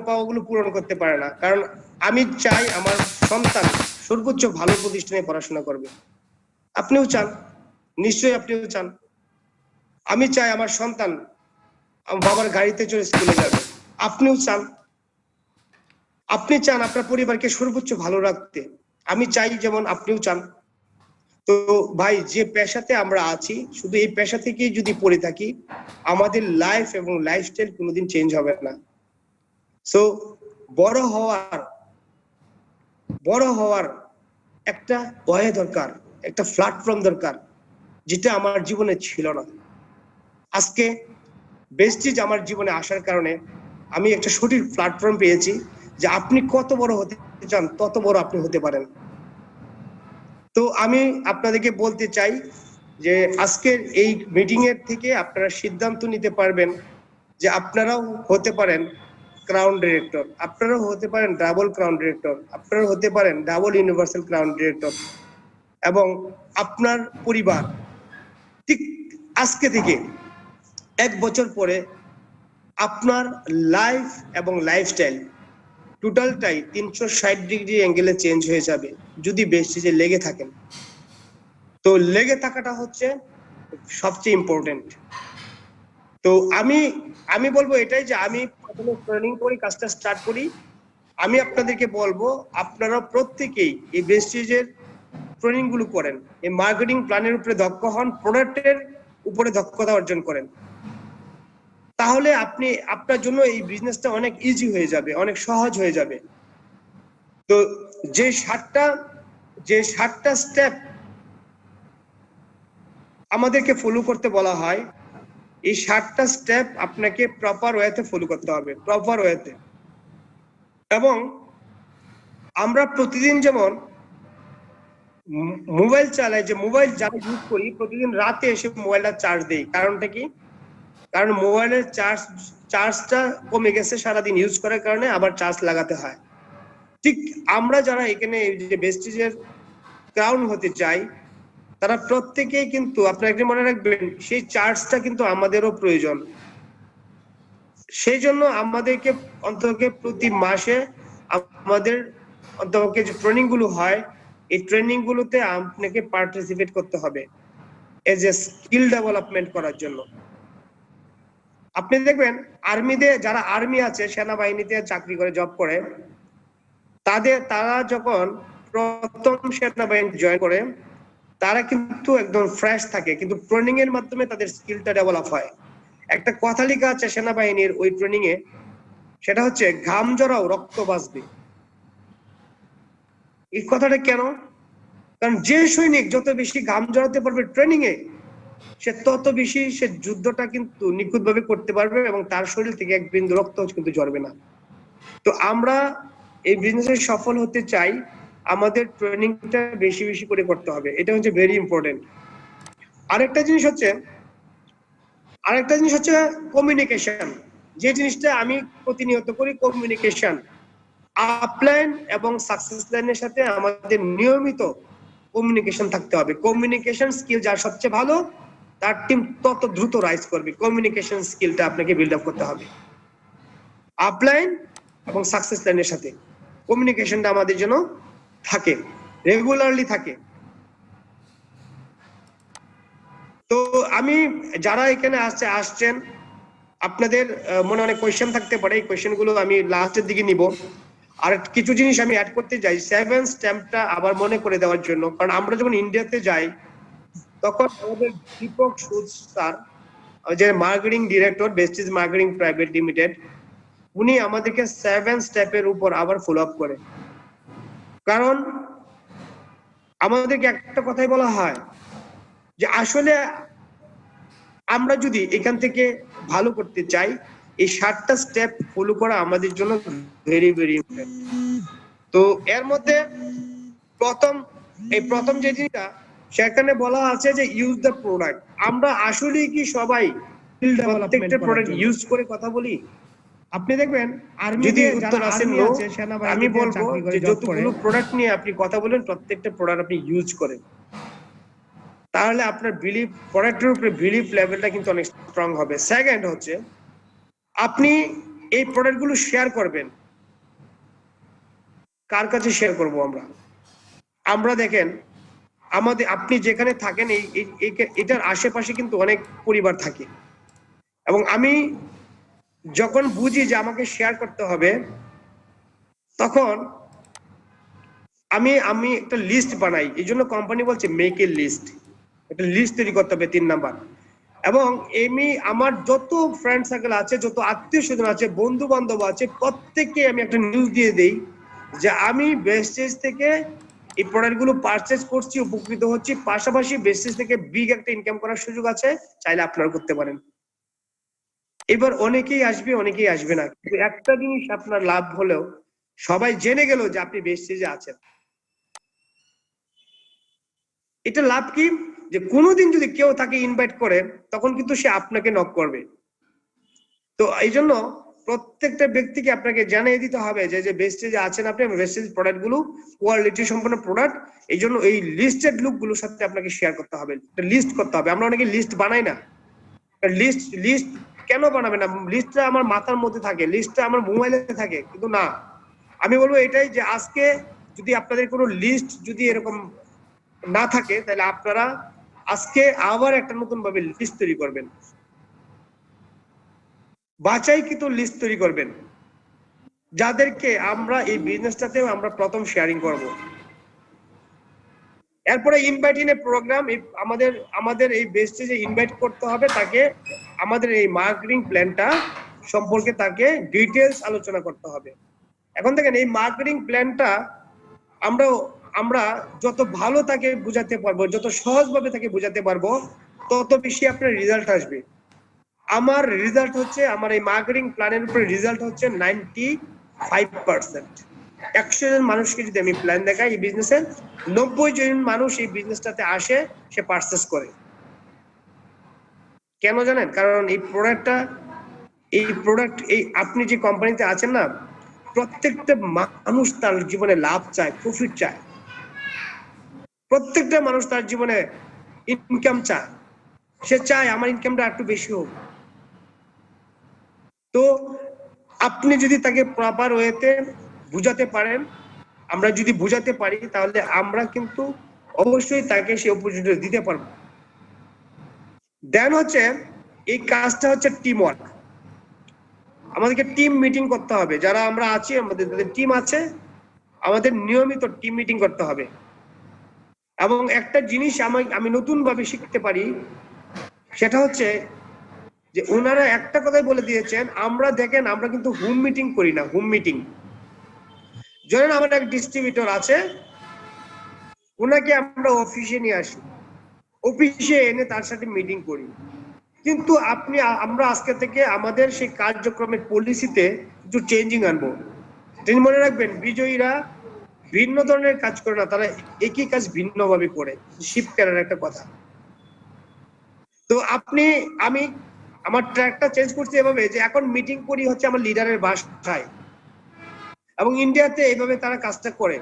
পাওয়াগুলো পূরণ করতে পারে না। কারণ আমি চাই আমার সন্তান সর্বোচ্চ ভালো প্রতিষ্ঠানে পড়াশোনা করবে। আপনিও চান, নিশ্চয়ই আপনিও চান। আমি চাই আমার সন্তান আমার বাবার গাড়িতে চড়ে স্কুলে যাবে। আপনিও চান, আপনি চান আপনার পরিবারকে সর্বোচ্চ ভালো রাখতে। আমি চাই যেমন আপনিও চান। তো ভাই, যে পেশাতে আমরা আছি শুধু এই পেশা থেকেই যদি পড়ে থাকি, আমাদের লাইফ এবং লাইফস্টাইল কোনোদিন চেঞ্জ হবে না। সো বড় হওয়ার বড় হওয়ার একটা ওয়ে দরকার, একটা প্ল্যাটফর্ম দরকার, যেটা আমার জীবনে ছিল না। আজকে বেস্টিজ আমার জীবনে আসার কারণে আমি একটা সঠিক প্ল্যাটফর্ম পেয়েছি যে আপনি কত বড় হতে চান তত বড় আপনি হতে পারেন। তো আমি আপনাদেরকে বলতে চাই যে আজকের এই মিটিং এর থেকে আপনারা সিদ্ধান্ত নিতে পারবেন যে আপনারাও হতে পারেন ক্রাউন ডিরেক্টর, আপনারাও হতে পারেন ডাবল ক্রাউন ডিরেক্টর, আপনারাও হতে পারেন ডাবল ইউনিভার্সাল ক্রাউন ডিরেক্টর, এবং আপনার পরিবার ঠিক আজকে থেকে 1 বছর পরে আপনার লাইফ এবং লাইফস্টাইল টোটালটাই 360 ডিগ্রি অ্যাঙ্গেলে চেঞ্জ হয়ে যাবে যদি বেস্টিজে লেগে থাকেন। তো লেগে থাকাটা হচ্ছে সবচেয়ে ইম্পর্টেন্ট। তো আমি বলবো এটাই যে আমি প্রথমে ট্রেনিং করি, কাজটা স্টার্ট করি। আমি আপনাদেরকে বলবো আপনারা প্রত্যেকেই এই বেস্টিজের ট্রেনিং গুলো করেন, এই মার্কেটিং প্ল্যানের উপরে দক্ষ হন, প্রোডাক্টের উপরে দক্ষতা অর্জন করেন। তাহলে আপনি আপনার জন্য এই বিজনেসটা অনেক ইজি হয়ে যাবে, অনেক সহজ হয়ে যাবে। তো যে 7টা স্টেপ আমাদেরকে ফলো করতে বলা হয়, এই 7টা স্টেপ আপনাকে প্রপার ওয়েতে ফলো করতে হবে, প্রপার ওয়েতে। এবং আমরা প্রতিদিন যেমন মোবাইল চালাই, যে মোবাইল যারা ইউজ করি প্রতিদিন রাতে এসে মোবাইলটা চার্জ দেই, কারণটা কি? কারণ মোবাইলের চার্জটা কমে গেছে সারাদিন ইউজ করার কারণে, আবার চার্জ লাগাতে হয়। ঠিক আমরা যারা এখানে যে বেস্টিজের ক্রাউন হতে চাই, তারা প্রত্যেকেই কিন্তু আপনারা একদিন মনে রাখবেন সেই চার্জটা কিন্তু আমাদেরও প্রয়োজন। সেই জন্য আমাদেরকে অন্ততকে প্রতি মাসে আমাদের অন্ততকে যে ট্রেনিং গুলো হয়, এই ট্রেনিং গুলোতে আপনাকে পার্টিসিপেট করতে হবে এজ এ স্কিল ডেভেলপমেন্ট করার জন্য। আপনি দেখবেন আর্মিতে যারা আর্মি আছে, সেনাবাহিনীতে চাকরি করে, জব করে, তারা যখন প্রথম সেনাবাহিনী জয়েন করে তারা কিন্তু একদম ফ্রেশ থাকে, কিন্তু ট্রেনিং এর মাধ্যমে তাদের স্কিলটা ডেভেলপ হয়। একটা কথা লেখা আছে সেনাবাহিনীর ওই ট্রেনিং এ, সেটা হচ্ছে ঘাম জড়াও রক্ত বাঁচবে। এই কথাটা কেন? কারণ যে সৈনিক যত বেশি ঘাম জড়াতে পারবে ট্রেনিং এ, সে তত বেশি সে যুদ্ধটা কিন্তু নিখুঁত ভাবে করতে পারবে এবং তার শরীর থেকে এক বিন্দু রক্ত কিন্তু ঝরবে না। তো আমরা এই বিজনেসে সফল হতে চাই, আমাদের ট্রেনিংটা বেশি বেশি করে করতে হবে, এটা হচ্ছে ভেরি ইম্পর্টেন্ট। আরেকটা জিনিস হচ্ছে কমিউনিকেশন, যে জিনিসটা আমি প্রতিনিয়ত করি, কমিউনিকেশন। আপলাইন এবং সাকসেস লাইনের সাথে আমাদের নিয়মিত কমিউনিকেশন থাকতে হবে। কমিউনিকেশন স্কিল যার সবচেয়ে ভালো, তার টিম তত দ্রুত রাইজ করবে। কমিউনিকেশন স্কিলটা আপনাকে বিল্ড আপ করতে হবে। আপলাইন এবং সাকসেস লাইনের সাথে কমিউনিকেশনটা আমাদের জন্য থাকে, রেগুলারলি থাকে। তো আমি যারা এখানে আসছেন, আপনাদের মনে অনেক কোয়েশ্চেন থাকতে পারে, এই কোয়েশ্চেন গুলো আমি লাস্টের দিকে নিব। আর কিছু জিনিস আমি অ্যাড করতে চাই 7 স্ট্যাম্পটা আবার মনে করে দেওয়ার জন্য। কারণ আমরা যখন ইন্ডিয়াতে যাই তখন আমাদের দীপক সুদ স্যার, যে marketing director besties marketing private limited, উনি আমাদেরকে 7 স্টেপের উপর আবার ফলো আপ করে। কারণ আমাদেরকে একটা কথাই বলা হয় যে আসলে আমরা যদি এখান থেকে ভালো করতে চাই, এই 7টা স্টেপ ফলো করা আমাদের জন্য ভেরি ভেরি ইম্পর্টেন্ট। তো এর মধ্যে প্রথম যে জিনিসটা, সেখানে বলা আছে যে ইউজ দ্য প্রোডাক্ট। আমরা আসলে কি সবাই প্রত্যেকটা প্রোডাক্ট ইউজ করে কথা বলি? আপনি দেখবেন যদি উত্তর আসে নো, আমি বলবো যে যতগুলো প্রোডাক্ট নিয়ে আপনি কথা বলেন প্রত্যেকটা প্রোডাক্ট আপনি ইউজ করেন, তাহলে আপনার বিলিভ, প্রোডাক্টের উপরে বিলিভ লেভেলটা কিন্তু অনেক স্ট্রং হবে। সেকেন্ড হচ্ছে আপনি এই প্রোডাক্টগুলো শেয়ার করবেন। কার কাছে শেয়ার করব? আমরা দেখেন আপনি যেখানে থাকেন এটার আশেপাশে কিন্তু অনেক পরিবার থাকে, এবং আমি যখন বুঝি যে আমাকে শেয়ার করতে হবে, তখন আমি আমি একটা লিস্ট বানাই, এই জন্য কোম্পানি বলছে মেক এ লিস্ট, একটা লিস্ট তৈরি করতে হবে 3 নাম্বার। এবং এমনি আমার যত ফ্রেন্ড সার্কেল আছে, যত আত্মীয় স্বজন আছে, বন্ধু বান্ধব আছে, প্রত্যেককে আমি একটা নিউজ দিয়ে দেই যে আমি বেস্টেজ থেকে এই প্রোডাক্ট গুলো পারচেজ করছি, উপকৃত হচ্ছি, পাশাপাশি বেস্টেজ থেকে বিগ একটা ইনকাম করার সুযোগ আছে, চাইলে আপনারা করতে পারেন। এবার অনেকেই আসবে, অনেকেই আসবে না, কিন্তু একটা জিনিস আপনার লাভ হলেও সবাই জেনে গেল যে আপনি বেস্টেজে আছেন। এটা লাভ কি, যে কোনোদিন যদি কেউ তাকে ইনভাইট করে তখন কিন্তু সে আপনাকে নক করবে। তো এই জন্য প্রত্যেকটা ব্যক্তিকে আপনাকে জানিয়ে দিতে হবে যে যে বেস্টেজে আছেন আপনি, বেস্টেজ প্রোডাক্ট গুলো কোয়ালিটি সম্পন্ন প্রোডাক্ট, এই জন্য এই লিস্টেড লুক গুলোর সাথে আপনাকে শেয়ার করতে হবে, একটা লিস্ট করতে হবে। আমরা অনেকে লিস্ট বানাই না। লিস্ট লিস্ট কেন বানাবে না? লিস্টটা আমার মাথার মধ্যে থাকে, লিস্টটা আমার মোবাইলে থাকে, কিন্তু না, আমি বলবো এটাই যে আজকে যদি আপনাদের কোনো লিস্ট যদি এরকম না থাকে, তাহলে আপনারা আজকে আবার একটা নতুন ভাবে লিস্ট তৈরি করবেন, বাছাইকৃত লিস্ট তৈরি করবেন, যাদেরকে আমরা এই বিজনেসটাতে আমরা প্রথম শেয়ারিং করব। এরপরে ইনভাইট ইন এ প্রোগ্রাম, আমাদের আমাদের এই বেস্টেজে ইনভাইট করতে হবে তাকে, আমাদের এই মার্কেটিং প্ল্যানটা সম্পর্কে তাকে ডিটেলস আলোচনা করতে হবে। এখন দেখেন এই মার্কেটিং প্ল্যানটা আমরা আমরা যত ভালো তাকে বুঝাতে পারবো, যত সহজভাবে তাকে বুঝাতে পারবো, তত বেশি আপনার রেজাল্ট আসবে। আমার রেজাল্ট হচ্ছে, আমার এই মার্কেটিং প্ল্যানের উপরে রেজাল্ট হচ্ছে 95%। 100 জন মানুষকে যদি আমি প্ল্যান দেখাই এই বিজনেসের, 90 জন মানুষ এই বিজনেসটাতে আসে, সে পারচেস করে। কেন জানেন? কারণ এই প্রোডাক্ট এই আপনি যে কোম্পানিতে আছেন না, প্রত্যেকটা মানুষ তার জীবনে লাভ চায়, প্রফিট চায়, প্রত্যেকটা মানুষ তার জীবনে ইনকাম চায়, সে চায় আমার ইনকামটা একটু বেশি হোক। তো আপনি যদি তাকে প্রপার ওয়েতে বুঝাতে পারেন, আমরা যদি বুঝাতে পারি, তাহলে আমরা কিন্তু অবশ্যই তাকে সেই অপরচুনিটি দিতে পারবো। দেন হচ্ছে এই কাজটা হচ্ছে টিম ওয়ার্ক। আমাদেরকে টিম মিটিং করতে হবে, যারা আমরা আছি, আমাদের টিম আছে, আমাদের নিয়মিত টিম মিটিং করতে হবে। এবং একটা জিনিস আমি নতুন ভাবে শিখতে পারি, সেটা হচ্ছে যে ওনারা একটা কথাই বলে দিয়েছেন, আমরা দেখেন আমরা কিন্তু হুম মিটিং করি না, হুম মিটিং। ধরেন আমার এক ডিস্ট্রিবিউটর আছে, ওনাকে আমরা অফিসে নিয়ে আসি, অফিসে এনে তার সাথে মিটিং করি, কিন্তু আমরা আজকে থেকে আমাদের সেই কার্যক্রমের পলিসিতে একটু চেঞ্জিং আনবো। তিনি মনে রাখবেন, বিজয়ীরা ভিন্ন ধরনের কাজ করে না, তারা একই কাজ ভিন্ন ভাবে করে, শিফট করার একটা কথা। তো আমি আমার ট্র্যাকটা চেঞ্জ করছি এভাবে যে এখন মিটিং করি হচ্ছে আমার লিডারের বাসায়, এবং ইন্ডিয়াতে এইভাবে তারা কাজটা করে।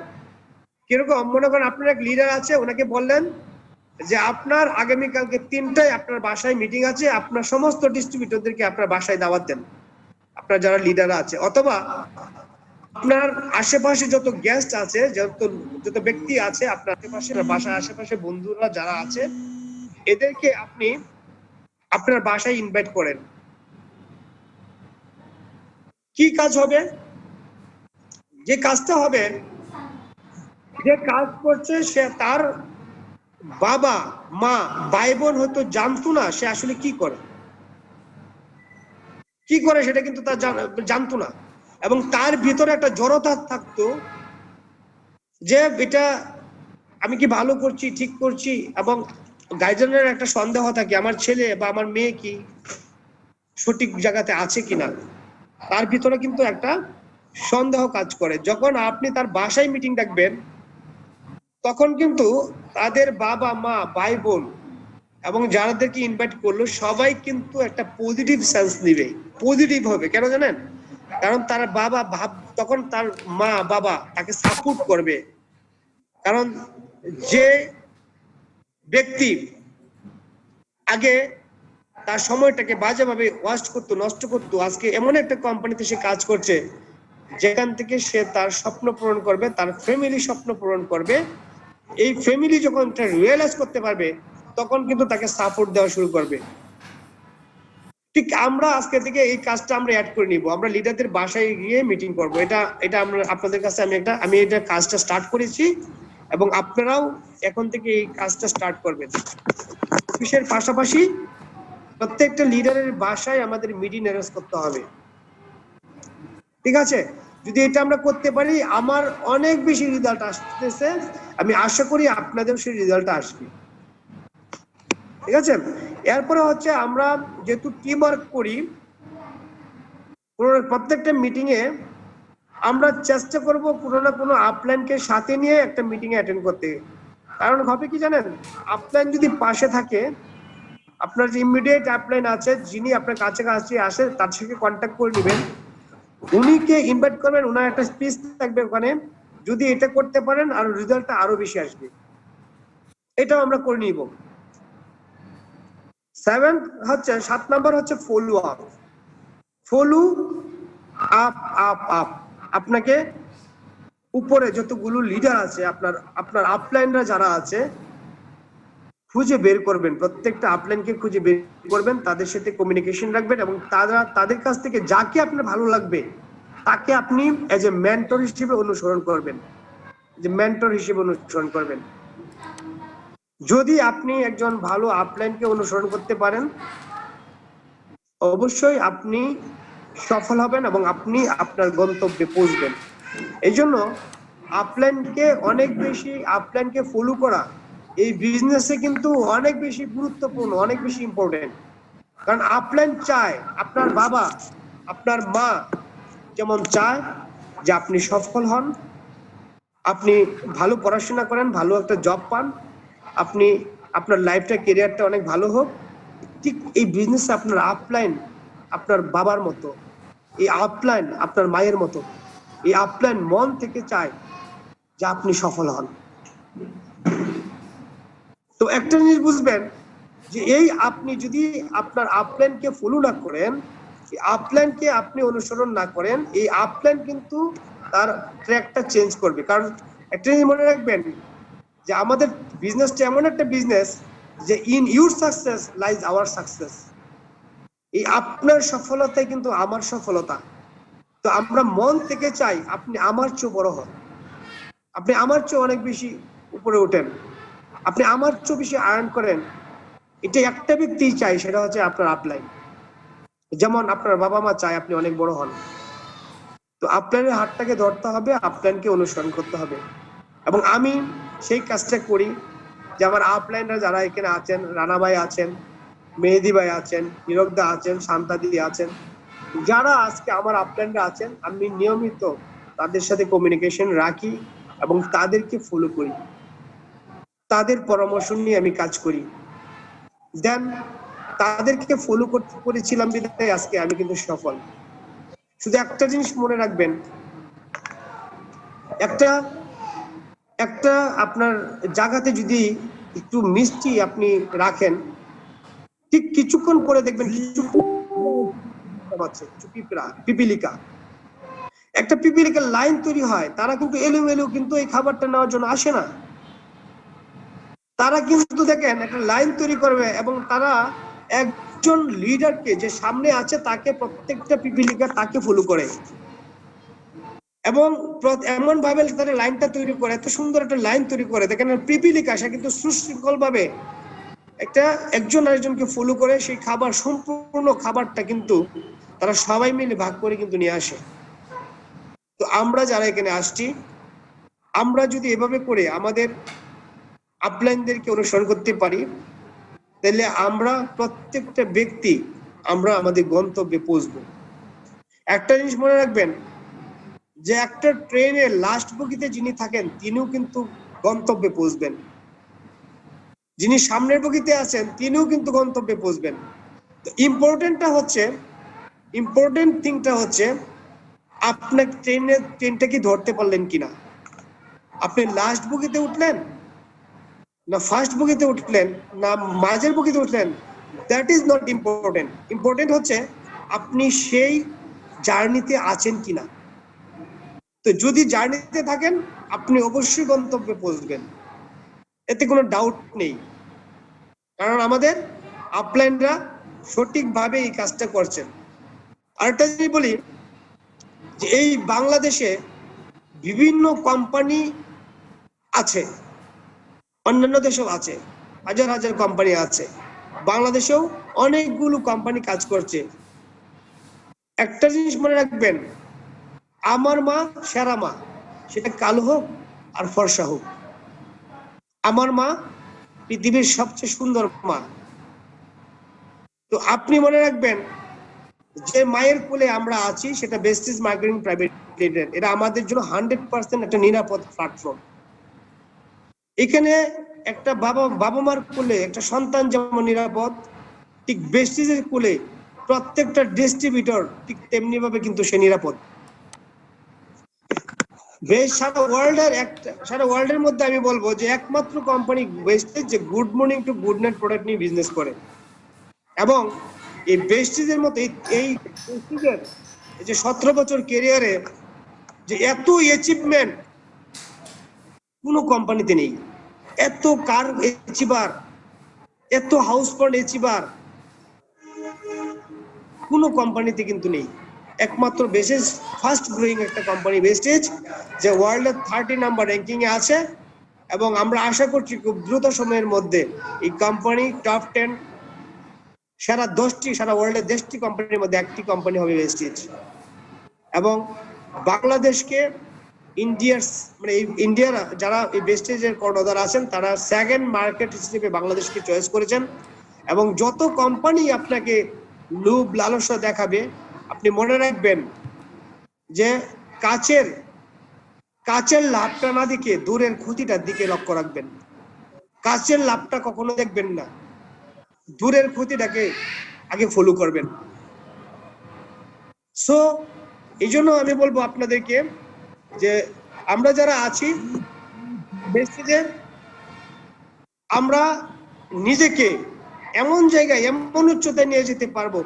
কিরকম? মনে করেন আপনার এক লিডার আছে, ওনাকে বললেন যে আপনার আগামীকালকে 3টায় আপনার বাসায় মিটিং আছে, আপনার সমস্ত ডিস্ট্রিবিউটরদেরকে আপনার বাসায় দাওয়াত দেন, আপনার যারা লিডার আছে, অথবা আপনার আশেপাশে যত গেস্ট আছে, যত ব্যক্তি আছে আপনার আশেপাশে, বাসার আশেপাশে বন্ধুরা যারা আছে, এদেরকে আপনি আপনার বাসায় ইনভাইট করেন। কি কাজ হবে? যে কাজটা হবে, যে কাজ করছে সে তার বাবা মা ভাই বোন হয়তো জানতো না সে আসলে কি করে, সেটা কিন্তু তার জানতো না। এবং তার ভিতরে একটা জড়তা থাকতো যে এটা আমি কি ভালো করছি, ঠিক করছি, এবং গার্জিয়ানের একটা সন্দেহ থাকে আমার ছেলে বা আমার মেয়ে কি সঠিক জায়গাতে আছে কিনা, তার ভিতরে কিন্তু একটা সন্দেহ কাজ করে। যখন আপনি তার বাসায় মিটিং ডাকবেন, তখন কিন্তু তাদের বাবা মা ভাই বোন এবং যারাদেরকে ইনভাইট করলো সবাই কিন্তু একটা পজিটিভ সেন্স নিবে, পজিটিভ হবে। কেন জানেন? কারণ তার বাবা তখন তার মা বাবা তাকে সাপোর্ট করবে। কারণ যে ব্যক্তি আগে তার সময়টাকে বাজেভাবে ওয়াস্ট করতো, নষ্ট করতো, আজকে এমন একটা কোম্পানিতে সে কাজ করছে যেখান থেকে সে তার স্বপ্ন পূরণ করবে, তার ফ্যামিলি স্বপ্ন পূরণ করবে। এই ফ্যামিলি যখন রিয়েলাইজ করতে পারবে, তখন কিন্তু তাকে সাপোর্ট দেওয়া শুরু করবে। ঠিক আমরা আজকে থেকে এই কাজটা আমরা অ্যাড করে নিব, আমরা লিডারদের বাসায় গিয়ে মিটিং করব। এটা আমরা আপনাদের কাছে আমি এটা কাজটা স্টার্ট করেছি, এবং আপনারাও এখন থেকে এই কাজটা স্টার্ট করবেন। অফিসের পাশাপাশি প্রত্যেকটা লিডারের বাসায় আমাদের মিটিং অ্যারেঞ্জ করতে হবে, ঠিক আছে? যদি এটা আমরা করতে পারি, আমার অনেক বেশি রেজাল্ট আসতেছে, আমি আশা করি আপনাদের সেই রেজাল্ট আসবে, ঠিক আছে? এরপরে হচ্ছে আমরা যেহেতু টিম ওয়ার্ক করি, প্রত্যেকটা মিটিং এ আমরা চেষ্টা করব কোনো না কোনো আপলাইনকে সাথে নিয়ে একটা মিটিং এ অ্যাটেন্ড করতে। কারণ হবে কি জানেন, আপলাইন যদি পাশে থাকে, আপনার যে ইমিডিয়েট আপলাইন আছে, যিনি আপনার কাছাকাছি আসে, তার সাথে কন্ট্যাক্ট করে নেবেন, উনিকে ইনভাইট করবেন, ওনার একটা স্পিচ থাকবে ওখানে। যদি এটা করতে পারেন, আর রেজাল্টটা আরো বেশি আসবে, এটাও আমরা করে নিব। 7 নাম্বার হচ্ছে follow up. Follow up up up আপনাকে উপরে যতগুলো লিডার আছে, আপনার আপলাইনরা যারা আছে, খুঁজে বের করবেন, প্রত্যেকটা আপলাইনকে খুঁজে বের করবেন, তাদের সাথে কমিউনিকেশন রাখবেন, এবং তাদের কাছ থেকে যাকে আপনার ভালো লাগবে তাকে আপনি এজ এ মেন্টর হিসেবে অনুসরণ করবেন, যদি আপনি একজন ভালো আপলাইনকে অনুসরণ করতে পারেন, অবশ্যই আপনি সফল হবেন এবং আপনি আপনার গন্তব্যে পৌঁছবেন। এই জন্য আপলাইনকে ফলো করা এই বিজনেসে কিন্তু অনেক বেশি গুরুত্বপূর্ণ, অনেক বেশি ইম্পর্টেন্ট। কারণ আপলাইন চায়, আপনার বাবা, আপনার মা যেমন চায় যে আপনি সফল হন, আপনি ভালো পড়াশোনা করেন, ভালো একটা জব পান, আপনি আপনার লাইফটা, ক্যারিয়ারটা অনেক ভালো হোক। ঠিক এই বিজনেসে আপনার আপলাইন আপনার বাবার মতো, এই আপলাইন আপনার মায়ের মতো, এই আপলাইন মন থেকে চায় যে আপনি সফল হন। তো একটা জিনিস বুঝবেন যে আপনি যদি আপনার আপলাইনকে ফলো না করেন, আপলাইনকে আপনি অনুসরণ না করেন, এই আপলাইন কিন্তু তার ট্র্যাকটা চেঞ্জ করবে। কারণ একটা জিনিস মনে রাখবেন যে আমাদের বিজনেসটা এমন একটা বিজনেস যে in your success lies hour success. এই আপনার সফলতাই কিন্তু আমার সফলতা। তো আমরা মন থেকে চাই আপনি আমার চেয়ে বড় হন, আপনি আমার চেয়ে অনেক বেশি উপরে ওঠেন, আপনি আমার চেয়ে বেশি আর্ন করেন। এটা একটা ব্যক্তি চাই, সেটা হচ্ছে আপনার আপলাইন। যেমন আপনার বাবা মা চায় আপনি অনেক বড় হন, তো আপলাইনের হাতটাকে ধরতে হবে, আপলাইনকে অনুসরণ করতে হবে। এবং আমি সেই কাজটা করি, যে আমার আপলাইনরা যারা এখানে আছেন, রানা ভাই আছেন, মেহেদি ভাই আছেন, নিরগদা আছেন, শান্তা দিদি আছেন, যারা আজকে আমার আপলাইনরা আছেন, আমি নিয়মিত তাদের সাথে কমিউনিকেশন রাখি এবং তাদেরকে ফলো করি, তাদের পরামর্শ নিয়ে আমি কাজ করি। দেন তাদেরকে ফলো করেছিলাম বিধায় আজকে আমি কিন্তু সফল। শুধু একটা জিনিস মনে রাখবেন, একটা আপনার জায়গাতে যদি একটু মিষ্টি আপনি রাখেন, ঠিক কিছুক্ষণ পরে দেখবেন পিপিলিকা, একটা পিপিলিকার লাইন তৈরি হয়। তারা কিন্তু এলোমেলো কিন্তু এই খাবারটা নেওয়ার জন্য আসে না, তারা কিন্তু দেখেন একটা লাইন তৈরি করবে, এবং তারা একজন লিডারকে যে সামনে আছে তাকে, প্রত্যেকটা পিপিলিকা তাকে ফলো করে, এবং এমন ভাবে তারা লাইনটা তৈরি করে, এত সুন্দর একটা লাইন তৈরি করে। দেখেন পিপিলিকা সে কিন্তু সুশৃঙ্খল ভাবে একজন আরেকজনকে ফলো করে, সেই খাবার, সম্পূর্ণ খাবারটা কিন্তু তারা সবাই মিলে ভাগ করে কিন্তু নিয়ে আসে। তো আমরা যারা এখানে আসছি, আমরা যদি এভাবে করে আমাদের আপলাইনদেরকে অনুসরণ করতে পারি, তাহলে আমরা প্রত্যেকটা ব্যক্তি আমরা আমাদের গন্তব্যে পৌঁছবো। একটা জিনিস মনে রাখবেন যে একটা ট্রেনের লাস্ট বগিতে যিনি থাকেন তিনিও কিন্তু গন্তব্যে পৌঁছবেন, যিনি সামনের বগিতে আছেন তিনিও কিন্তু গন্তব্যে পৌঁছবেন। তো ইম্পর্টেন্ট থিংটা হচ্ছে আপনার ট্রেনটা কি ধরতে পারলেন কিনা, আপনি লাস্ট বগিতে উঠলেন না ফার্স্ট বগিতে উঠলেন না মাঝের বগিতে উঠলেন, that is not important. Important হচ্ছে আপনি সেই জার্নিতে আছেন কিনা। তো যদি জার্নিতে থাকেন, আপনি অবশ্যই গন্তব্যে পৌঁছবেন, এতে কোনো ডাউট নেই। কারণ আমাদের আপলাইনরা সঠিকভাবে এই কাজটা করছেন। আরেকটা জিনিস বলি যে এই বাংলাদেশে বিভিন্ন কোম্পানি আছে, অন্যান্য দেশেও আছে, হাজার হাজার কোম্পানি আছে, বাংলাদেশেও অনেকগুলো কোম্পানি কাজ করছে। একটা জিনিস মনে রাখবেন, আমার মা সেরা মা, সেটা কালো হোক আর ফর্সা হোক, আমার মা পৃথিবীর সবচেয়ে সুন্দর মা। তো আপনি মনে রাখবেন যে মায়ের কোলে আমরা আছি সেটা বেস্টিজ মার্কেটিং প্রাইভেট লিমিটেড, এটা আমাদের জন্য 100% একটা নিরাপদ প্ল্যাটফর্ম। এখানে একটা বাবা মার কোলে একটা সন্তান যেমন নিরাপদ, ঠিক বেস্টিজের কোলে প্রত্যেকটা ডিস্ট্রিবিউটর ঠিক তেমনি ভাবে কিন্তু সে নিরাপদ। সারা ওয়ার্ল্ডের মধ্যে আমি বলবো যে একমাত্র কোম্পানি বেস্টিজ যে good morning to good night product নিয়ে বিজনেস করে। এবং এই বেস্টিজের মতো এই বেস্টিজের এই যে 17 বছর ক্যারিয়ারে যে এত অ্যাচিভমেন্ট কোনো কোম্পানিতে নেই, এত কার অ্যাচিভার, এত হাউস ফন্ড অ্যাচিভার কোনো কোম্পানিতে কিন্তু নেই। একমাত্র বেস্টিজ ফার্স্ট গ্রোয়িং একটা কোম্পানি বেস্টিজ, যে ওয়ার্ল্ডের 30 নাম্বার র্যাঙ্কিং এ আছে। এবং আমরা আশা করছি খুব দ্রুত সময়ের মধ্যে এই কোম্পানি টপ 10 সারা ওয়ার্ল্ডের 10টি কোম্পানির মধ্যে একটি কোম্পানি হবে বেস্টিজ। এবং বাংলাদেশকে ইন্ডিয়ার যারা এই বেস্টিজের কর্ণধার আছেন তারা সেকেন্ড মার্কেট হিসেবে বাংলাদেশকে চয়েস করেছেন। এবং যত কোম্পানি আপনাকে লোভ লালসা দেখাবে, আপনি মনে রাখবেন যে কাছের লাভটা না দিকে দূরের ক্ষতিটার দিকে লক্ষ্য রাখবেন। কাছের লাভটা কখনো দেখবেন না, দূরের ক্ষতিটাকে আগে ফলো করবেন। সো এই জন্য আমি বলবো আপনাদেরকে যে আমরা যারা আছি বেস্টিজে, আমরা নিজেকে এমন জায়গায় এমন উচ্চতায় নিয়ে যেতে পারবো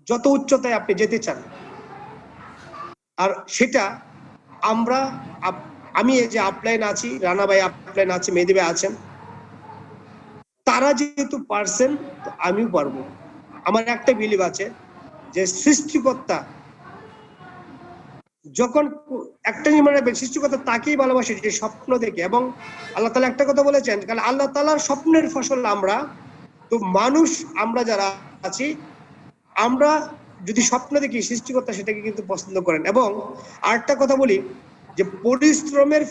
যত উচ্চতায় আপনি যেতে চান। আর সেটা আমি এই যে আপলাইন আছি, রানা ভাই আপলাইন আছে, মেহেদী ভাই আছেন, তারা যেহেতু পারছেন তো আমিও পারবো। আমার একটা বিলিভ আছে যে সৃষ্টিকর্তা যখন একটা সৃষ্টিকর্তা তাকেই ভালোবাসে যে স্বপ্ন দেখে। এবং আল্লাহ তাআলা একটা কথা বলেছেন, কারণ আল্লাহ তাআলার স্বপ্নের ফসল আমরা, তো মানুষ আমরা যারা আছি, আমরা যদি স্বপ্ন দেখি সৃষ্টিকর্তা সেটাকে কিন্তু পছন্দ করেন। এবং আরেকটা কথা বলি যে পরিশ্রমের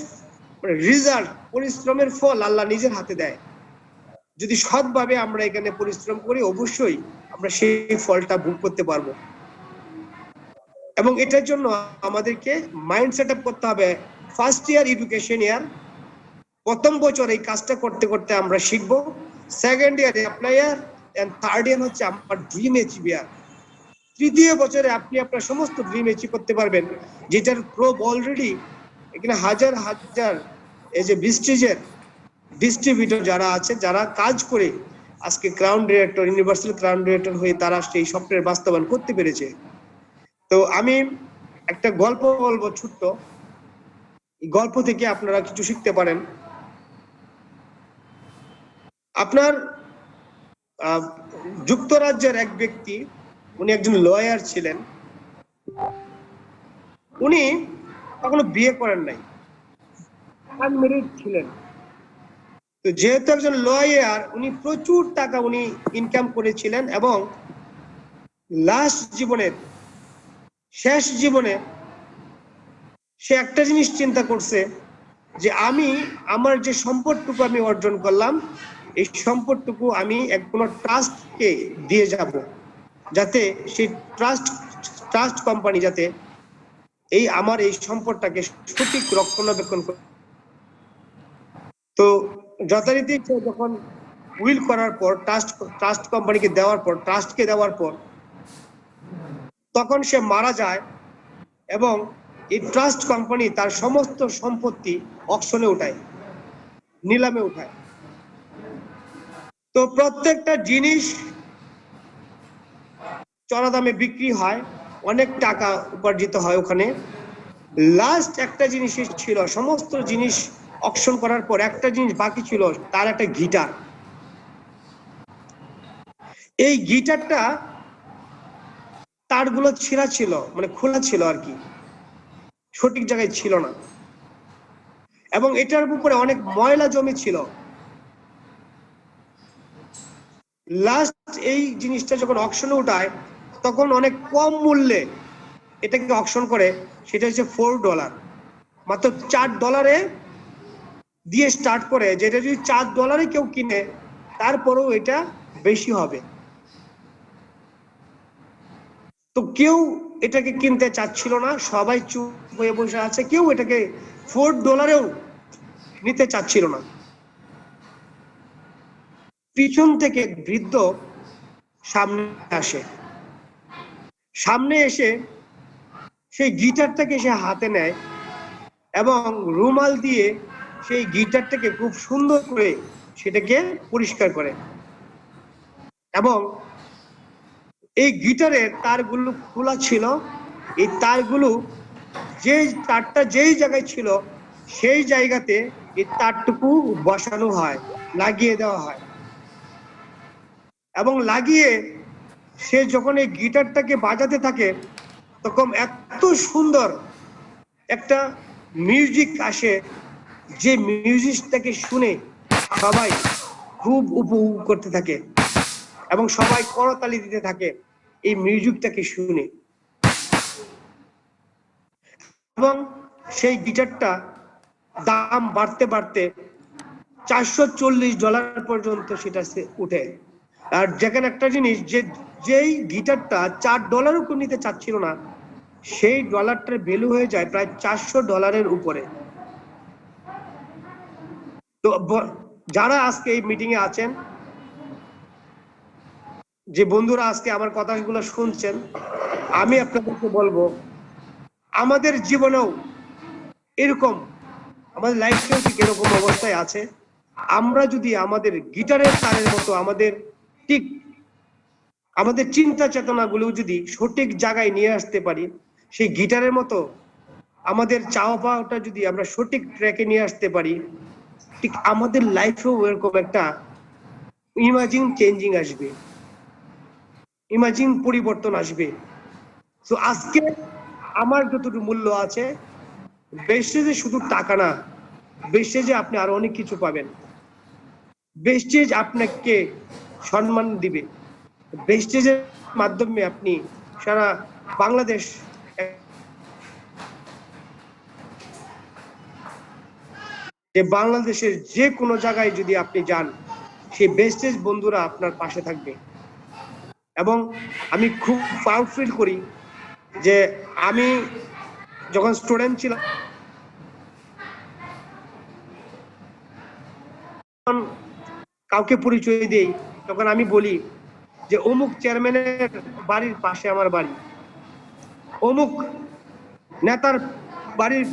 রেজাল্ট, পরিশ্রমের ফল আল্লাহ নিজের হাতে দেয়। যদি সৎভাবে আমরা এখানে পরিশ্রম করি অবশ্যই আমরা সেই ফলটা ভোগ করতে পারবো। এবং এটার জন্য আমাদেরকে মাইন্ড সেট আপ করতে হবে। ফার্স্ট ইয়ার এডুকেশন ইয়ার, প্রথম বছর এই কাজটা করতে করতে আমরা শিখবো। Second year applier, and third year হচ্ছে আমার ড্রিম অ্যাচিভ ইয়ার। তৃতীয় বছরে আপনি আপনার সমস্ত ড্রিম অ্যাচিভ করতে পারবেন, যেটার প্রুফ অলরেডি এখানে হাজার হাজার এই যে বেস্টিজের ডিস্ট্রিবিউটর যারা আছে, যারা কাজ করে আজকে crown director, universal crown director হয়ে তারা সেই স্বপ্নের বাস্তবায়ন করতে পেরেছে। তো আমি একটা গল্প বলবো ছোট্ট, এই গল্প থেকে আপনারা কিছু শিখতে পারেন। আপনার যুক্তরাজ্যের এক ব্যক্তি, উনি একজন লয়ার ছিলেন, উনি কখনো বিয়ে করেন নাই, আনম্যারিড ছিলেন। তো যেহেতু একজন লয়ার, উনি প্রচুর টাকা উনি ইনকাম করেছিলেন। এবং শেষ জীবনে সে একটা জিনিস চিন্তা করছে যে আমি আমার যে সম্পদটুকু আমি অর্জন করলাম, এই সম্পদটুকু আমি কোনো ট্রাস্টকে দিয়ে যাব, যাতে সেই ট্রাস্ট কোম্পানি যাতে আমার এই সম্পদটাকে সঠিক রক্ষণাবেক্ষণ করে। তো যথারীতি যখন উইল করার পর, ট্রাস্ট কোম্পানিকে দেওয়ার পর, ট্রাস্টকে দেওয়ার পর, তখন সে মারা যায় এবং এই ট্রাস্ট কোম্পানি তার সমস্ত সম্পত্তি অকশনে উঠায়, নিলামে উঠায়। তো প্রত্যেকটা জিনিস চড়া দামে বিক্রি হয়, অনেক টাকা উপার্জিত হয় ওখানে। লাস্ট একটা জিনিস ছিল, সমস্ত জিনিস অকশন করার পর একটা জিনিস বাকি ছিল, তার একটা গিটার। এই গিটারটা তারগুলো ছেঁড়া ছিল, মানে খোলা ছিল আর কি, সঠিক জায়গায় ছিল না, এবং এটার উপরে অনেক ময়লা জমে ছিল। লাস্ট এই জিনিসটা যখন অকশনে উঠায় তখন অনেক কম মূল্যে এটাকে অকশন করে, সেটা হচ্ছে $4, মাত্র $4 দিয়ে স্টার্ট করে, যেটা যদি $4 কেউ কিনে তারপরেও এটা বেশি হবে। তো কেউ এটাকে কিনতে চাচ্ছিল না, সবাই চুপ হয়ে বসে আছে, কেউ এটাকে $4 নিতে চাচ্ছিল না। পিছন থেকে বৃদ্ধ সামনে আসে, সামনে এসে সেই গিটারটাকে সে হাতে নেয় এবং রুমাল দিয়ে সেই গিটারটাকে খুব সুন্দর করে সেটাকে পরিষ্কার করে, এবং এই গিটারের তারগুলো খোলা ছিল, এই তারগুলো তারটা যেই জায়গায় ছিল সেই জায়গাতে এই তারটুকু বসানো হয়, লাগিয়ে দেওয়া হয়, এবং লাগিয়ে সে যখন এই গিটারটাকে বাজাতে থাকে তখন এত সুন্দর একটা মিউজিক আসে, যে মিউজিকটাকে শুনে সবাই খুব উপভোগ করতে থাকে এবং সবাই করতালি দিতে থাকে এই মিউজিকটাকে শুনে। এবং সেই গিটারটা দাম বাড়তে বাড়তে $440 পর্যন্ত সেটা উঠে। আর যেখানে একটা জিনিস, যেই গিটারটা $4 নিতে চাচ্ছিল না, সেই ডলারটার ভ্যালু হয়ে যায় প্রায় $400 উপরে। তো যারা আজকে এই মিটিং এ আছেন, যে বন্ধুরা আজকে আমার কথাগুলো শুনছেন, আমি আপনাদেরকে বলবো আমাদের জীবনেও এরকম, আমাদের লাইফটাও ঠিক এরকম অবস্থায় আছে। আমরা যদি আমাদের গিটারের তারের মতো ঠিক আমাদের চিন্তা চেতনা গুলো যদি সঠিক জায়গায় নিয়ে আসতে পারি, সেই গিটারের মতো আমাদের চাওয়া পাওয়াটা যদি আমরা সঠিক ট্র্যাকে নিয়ে আসতে পারি, ঠিক আমাদের লাইফেও এরকম একটা ইমাজিন চেঞ্জিং আসবে, ইমাজিন পরিবর্তন আসবে। তো আজকে আমার যতটুকু মূল্য আছে, বেস্টেজে শুধু টাকা না, বেস্টেজে আপনি আরো অনেক কিছু পাবেন। বেস্টেজ আপনাকে সম্মান দিবে, বেস্টেজের মাধ্যমে আপনি সারা বাংলাদেশ, যে বাংলাদেশের যে কোনো জায়গায় যদি আপনি যান, সেই বেস্টেজ বন্ধুরা আপনার পাশে থাকবে। এবং আমি খুব প্রাউড ফিল করি যে আমি যখন স্টুডেন্ট ছিলাম, কাউকে পরিচয় দেই, তখন আমি বলি যে অমুক চেয়ারম্যানের বাড়ির পাশে আমার বাড়ি, অমুক নেতার বাড়ির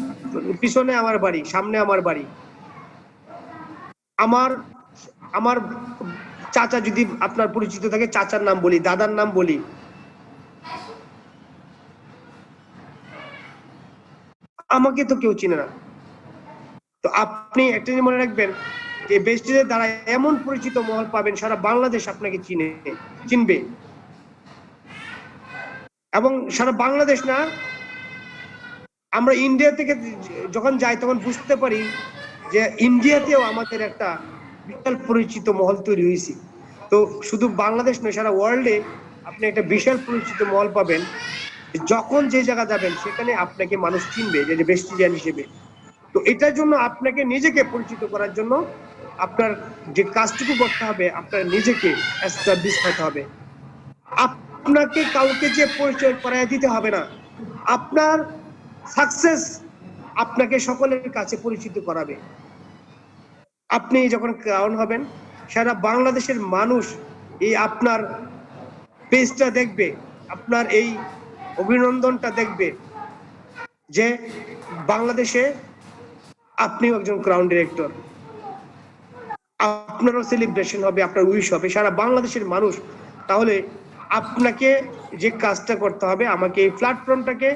পিছনে আমার বাড়ি, সামনে আমার বাড়ি। আমার আমার চাচা যদি আপনার পরিচিত থাকে, চাচার নাম বলি, দাদার নাম বলি। আমাকে তো কেউ চিনে না। তো আপনি একটা জিনিস মনে রাখবেন, যে বেস্টেজের দ্বারা এমন পরিচিত মহল পাবেন, সারা বাংলাদেশ আপনাকে চিনবে। এবং সারা বাংলাদেশ না, আমরা ইন্ডিয়া থেকে যখন যাই তখন বুঝতে পারি যে ইন্ডিয়াতেও আমাদের একটা বিশাল পরিচিত মহল তৈরি হয়েছে। তো শুধু বাংলাদেশ নয়, সারা ওয়ার্ল্ডে আপনি একটা বিশাল পরিচিত মহল পাবেন। যখন যে জায়গা যাবেন সেখানে আপনাকে মানুষ চিনবে যে বেস্টিজিয়ান হিসেবে। তো এটার জন্য আপনাকে নিজেকে পরিচিত করার জন্য আপনার যে কাজটুকু করতে হবে, আপনার নিজেকে এস্টাবলিশ হতে হবে। আপনাকে কাউকে যে পরিচয় করায় দিতে হবে না, আপনার সাকসেস আপনাকে সকলের কাছে পরিচিত করাবে। আপনি যখন ক্রাউন হবেন, সারা বাংলাদেশের মানুষ এই আপনার পেজটা দেখবে, আপনার এই অভিনন্দনটা দেখবে যে বাংলাদেশে আপনিও একজন ক্রাউন ডিরেক্টর। আপনারও সেলিব্রেশন হবে, আপনার উইশ হবে সারা বাংলাদেশের মানুষ। তাহলে আপনাকে যে কাজটা করতে হবে, আমাকে এই প্ল্যাটফর্মটাকে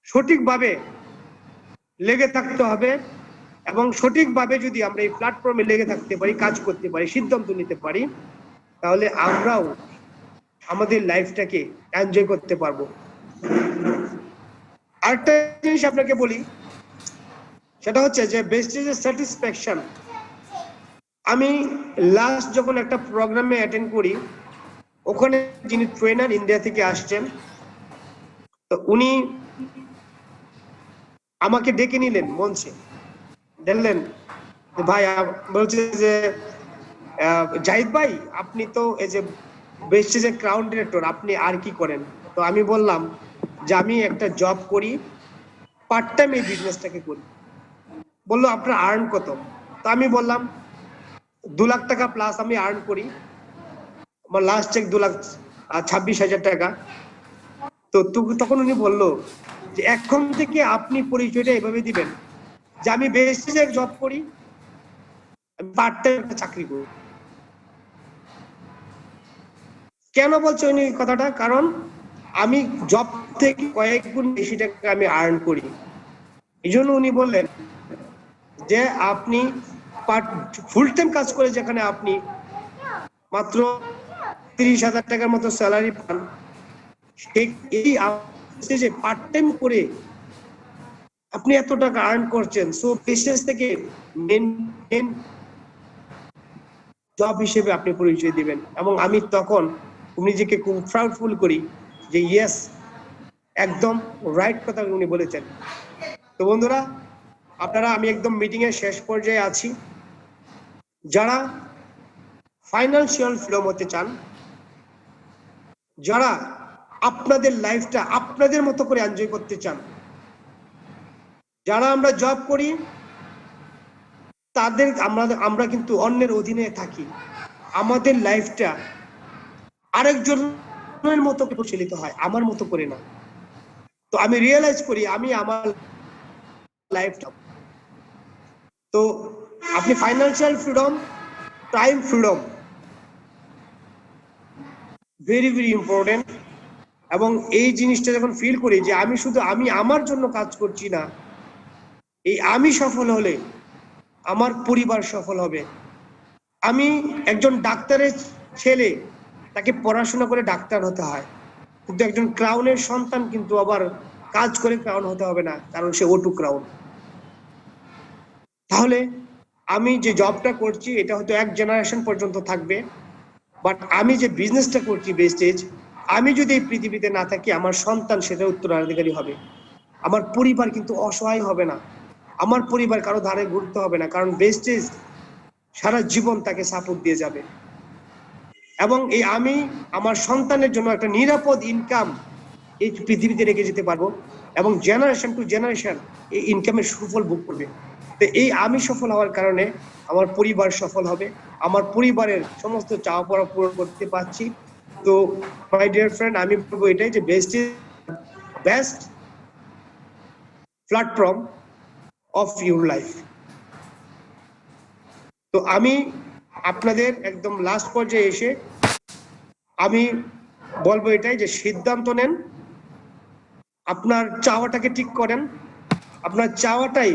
সঠিকভাবে লেগে থাকতে হবে, এবং সঠিকভাবে যদি আমরা এই প্ল্যাটফর্মে লেগে থাকতে পারি, কাজ করতে পারি, সিদ্ধান্ত নিতে পারি, তাহলে আমরাও আমাদের লাইফটাকে এনজয় করতে পারবো। আরেকটা জিনিস আপনাকে বলি, সেটা হচ্ছে যে বেস্টেজের স্যাটিসফ্যাকশন। আমি লাস্ট যখন একটা প্রোগ্রামে অ্যাটেন্ড করি, ওখানে যিনি ট্রেনার ইন্ডিয়া থেকে আসছেন, তো উনি আমাকে ডেকে নিলেন মঞ্চে, দেখলেন ভাই বলছে যে জাহিদ ভাই, আপনি তো এই যে বেস্টেজের ক্রাউন ডিরেক্টর, আপনি আর কি করেন? তো আমি বললাম যে আমি একটা জব করি, পার্ট টাইম এই বিজনেসটাকে করি। বললো আপনার আর্ন কত? তো আমি বললাম 2 লাখ টাকা প্লাস আমি আর্ন করি, আমার লাস্ট চেক 2,26,000 টাকা। তো তখন উনি বললো যে এখন থেকে আপনি পরিচয়টা এভাবে দিবেন যে আমি বেস্টেজের জব করি, আমি পার্ট টাইম একটা চাকরি করি। কেন বলছে উনি কথাটা? কারণ আমি জব থেকে কয়েক গুণ বেশি টাকা আমি আর্ন করি। এই জন্য উনি বললেন যে আপনি ফুল টাইম কাজ করে যেখানে আপনি মাত্র 30,000 টাকার মতো স্যালারি পান, এই যে পার্ট টাইম করে আপনি এত টাকা আর্ন করছেন, সো বিজনেস থেকে মেন জব হিসেবে আপনি পরিচয় দিবেন। এবং আমি তখন নিজেকে খুব প্রাউডফুল করি যে ইয়েস, একদম রাইট কথা উনি বলেছেন। তো বন্ধুরা, আপনারা, আমি একদম মিটিং এর শেষ পর্যায়ে আছি, যারা ফাইন্যান্সিয়াল ফ্রিডম হতে চান, যারা আপনাদের লাইফটা আপনাদের মতো করে এনজয় করতে চান, যারা আমরা জব করি তাদের আমরা কিন্তু অন্যের অধীনে থাকি, আমাদের লাইফটা আরেকজনের মতো পরিচালিত হয়, আমার মতো করে না। তো আমি রিয়েলাইজ করি আমি আমার লাইফটা, তো আপনি financial freedom, time freedom very very important. এবং এই জিনিসটা যখন ফিল করি যে আমি শুধু আমি আমার জন্য কাজ করছি না, এই আমি সফল হলে আমার পরিবার সফল হবে। আমি একজন ডাক্তারের ছেলে, তাকে পড়াশোনা করে ডাক্তার হতে হয়, কিন্তু একজন ক্রাউনের সন্তান কিন্তু আবার কাজ করে ক্রাউন হতে হবে না, কারণ সে ওটু ক্রাউন। তাহলে আমি যে জবটা করছি এটা হয়তো 1 জেনারেশন পর্যন্ত থাকবে, বাট আমি যে বিজনেসটা করছি বেস্টেজ, আমি যদি এই পৃথিবীতে না থাকি আমার সন্তান সেটা উত্তরাধিকারী হবে। আমার পরিবার কিন্তু অসহায় হবে না, আমার পরিবার কারো ধারে ঘুরতে হবে না, কারণ বেস্টেজ সারা জীবন তাকে সাপোর্ট দিয়ে যাবে। এবং এই আমি আমার সন্তানের জন্য একটা নিরাপদ ইনকাম এই পৃথিবীতে রেখে যেতে পারবো, এবং জেনারেশন টু জেনারেশন এই ইনকামের সুফল ভোগ করবে। তো এই আমি সফল হওয়ার কারণে আমার পরিবার সফল হবে, আমার পরিবারের সমস্ত চাওয়া পাওয়া পূরণ করতে পারছি। তো মাই ডিয়ার ফ্রেন্ড, আমি বলবো এটাই যে best platform of your life. তো আমি আপনাদের একদম লাস্ট পর্যায়ে এসে আমি বলবো এটাই যে সিদ্ধান্ত নেন, আপনার চাওয়াটাকে ঠিক করেন, আপনার চাওয়াটাই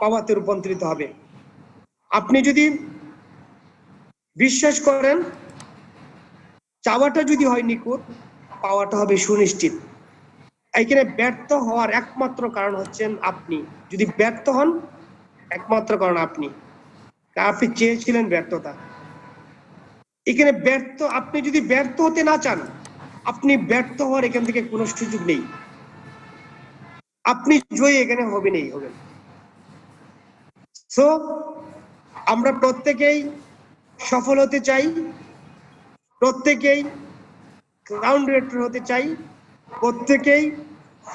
পাওয়াতে রূপান্তরিত হবে। আপনি যদি বিশ্বাস করেন চাওয়াটা যদি হয় নিখুঁত, পাওয়াটা হবে সুনিশ্চিত। এইখানে ব্যর্থ হওয়ার একমাত্র কারণ হচ্ছেন আপনি। যদি ব্যর্থ হন, একমাত্র কারণ আপনি চেয়েছিলেন ব্যর্থতা। এখানে আপনি যদি ব্যর্থ হতে না চান, আপনি ব্যর্থ হওয়ার এখান থেকে কোনো সুযোগ নেই, আপনি জয়ী এখানে হবেন। সো আমরা প্রত্যেকেই সফল হতে চাই, প্রত্যেকেই ক্রাউন ডিরেক্টর হতে চাই, প্রত্যেকেই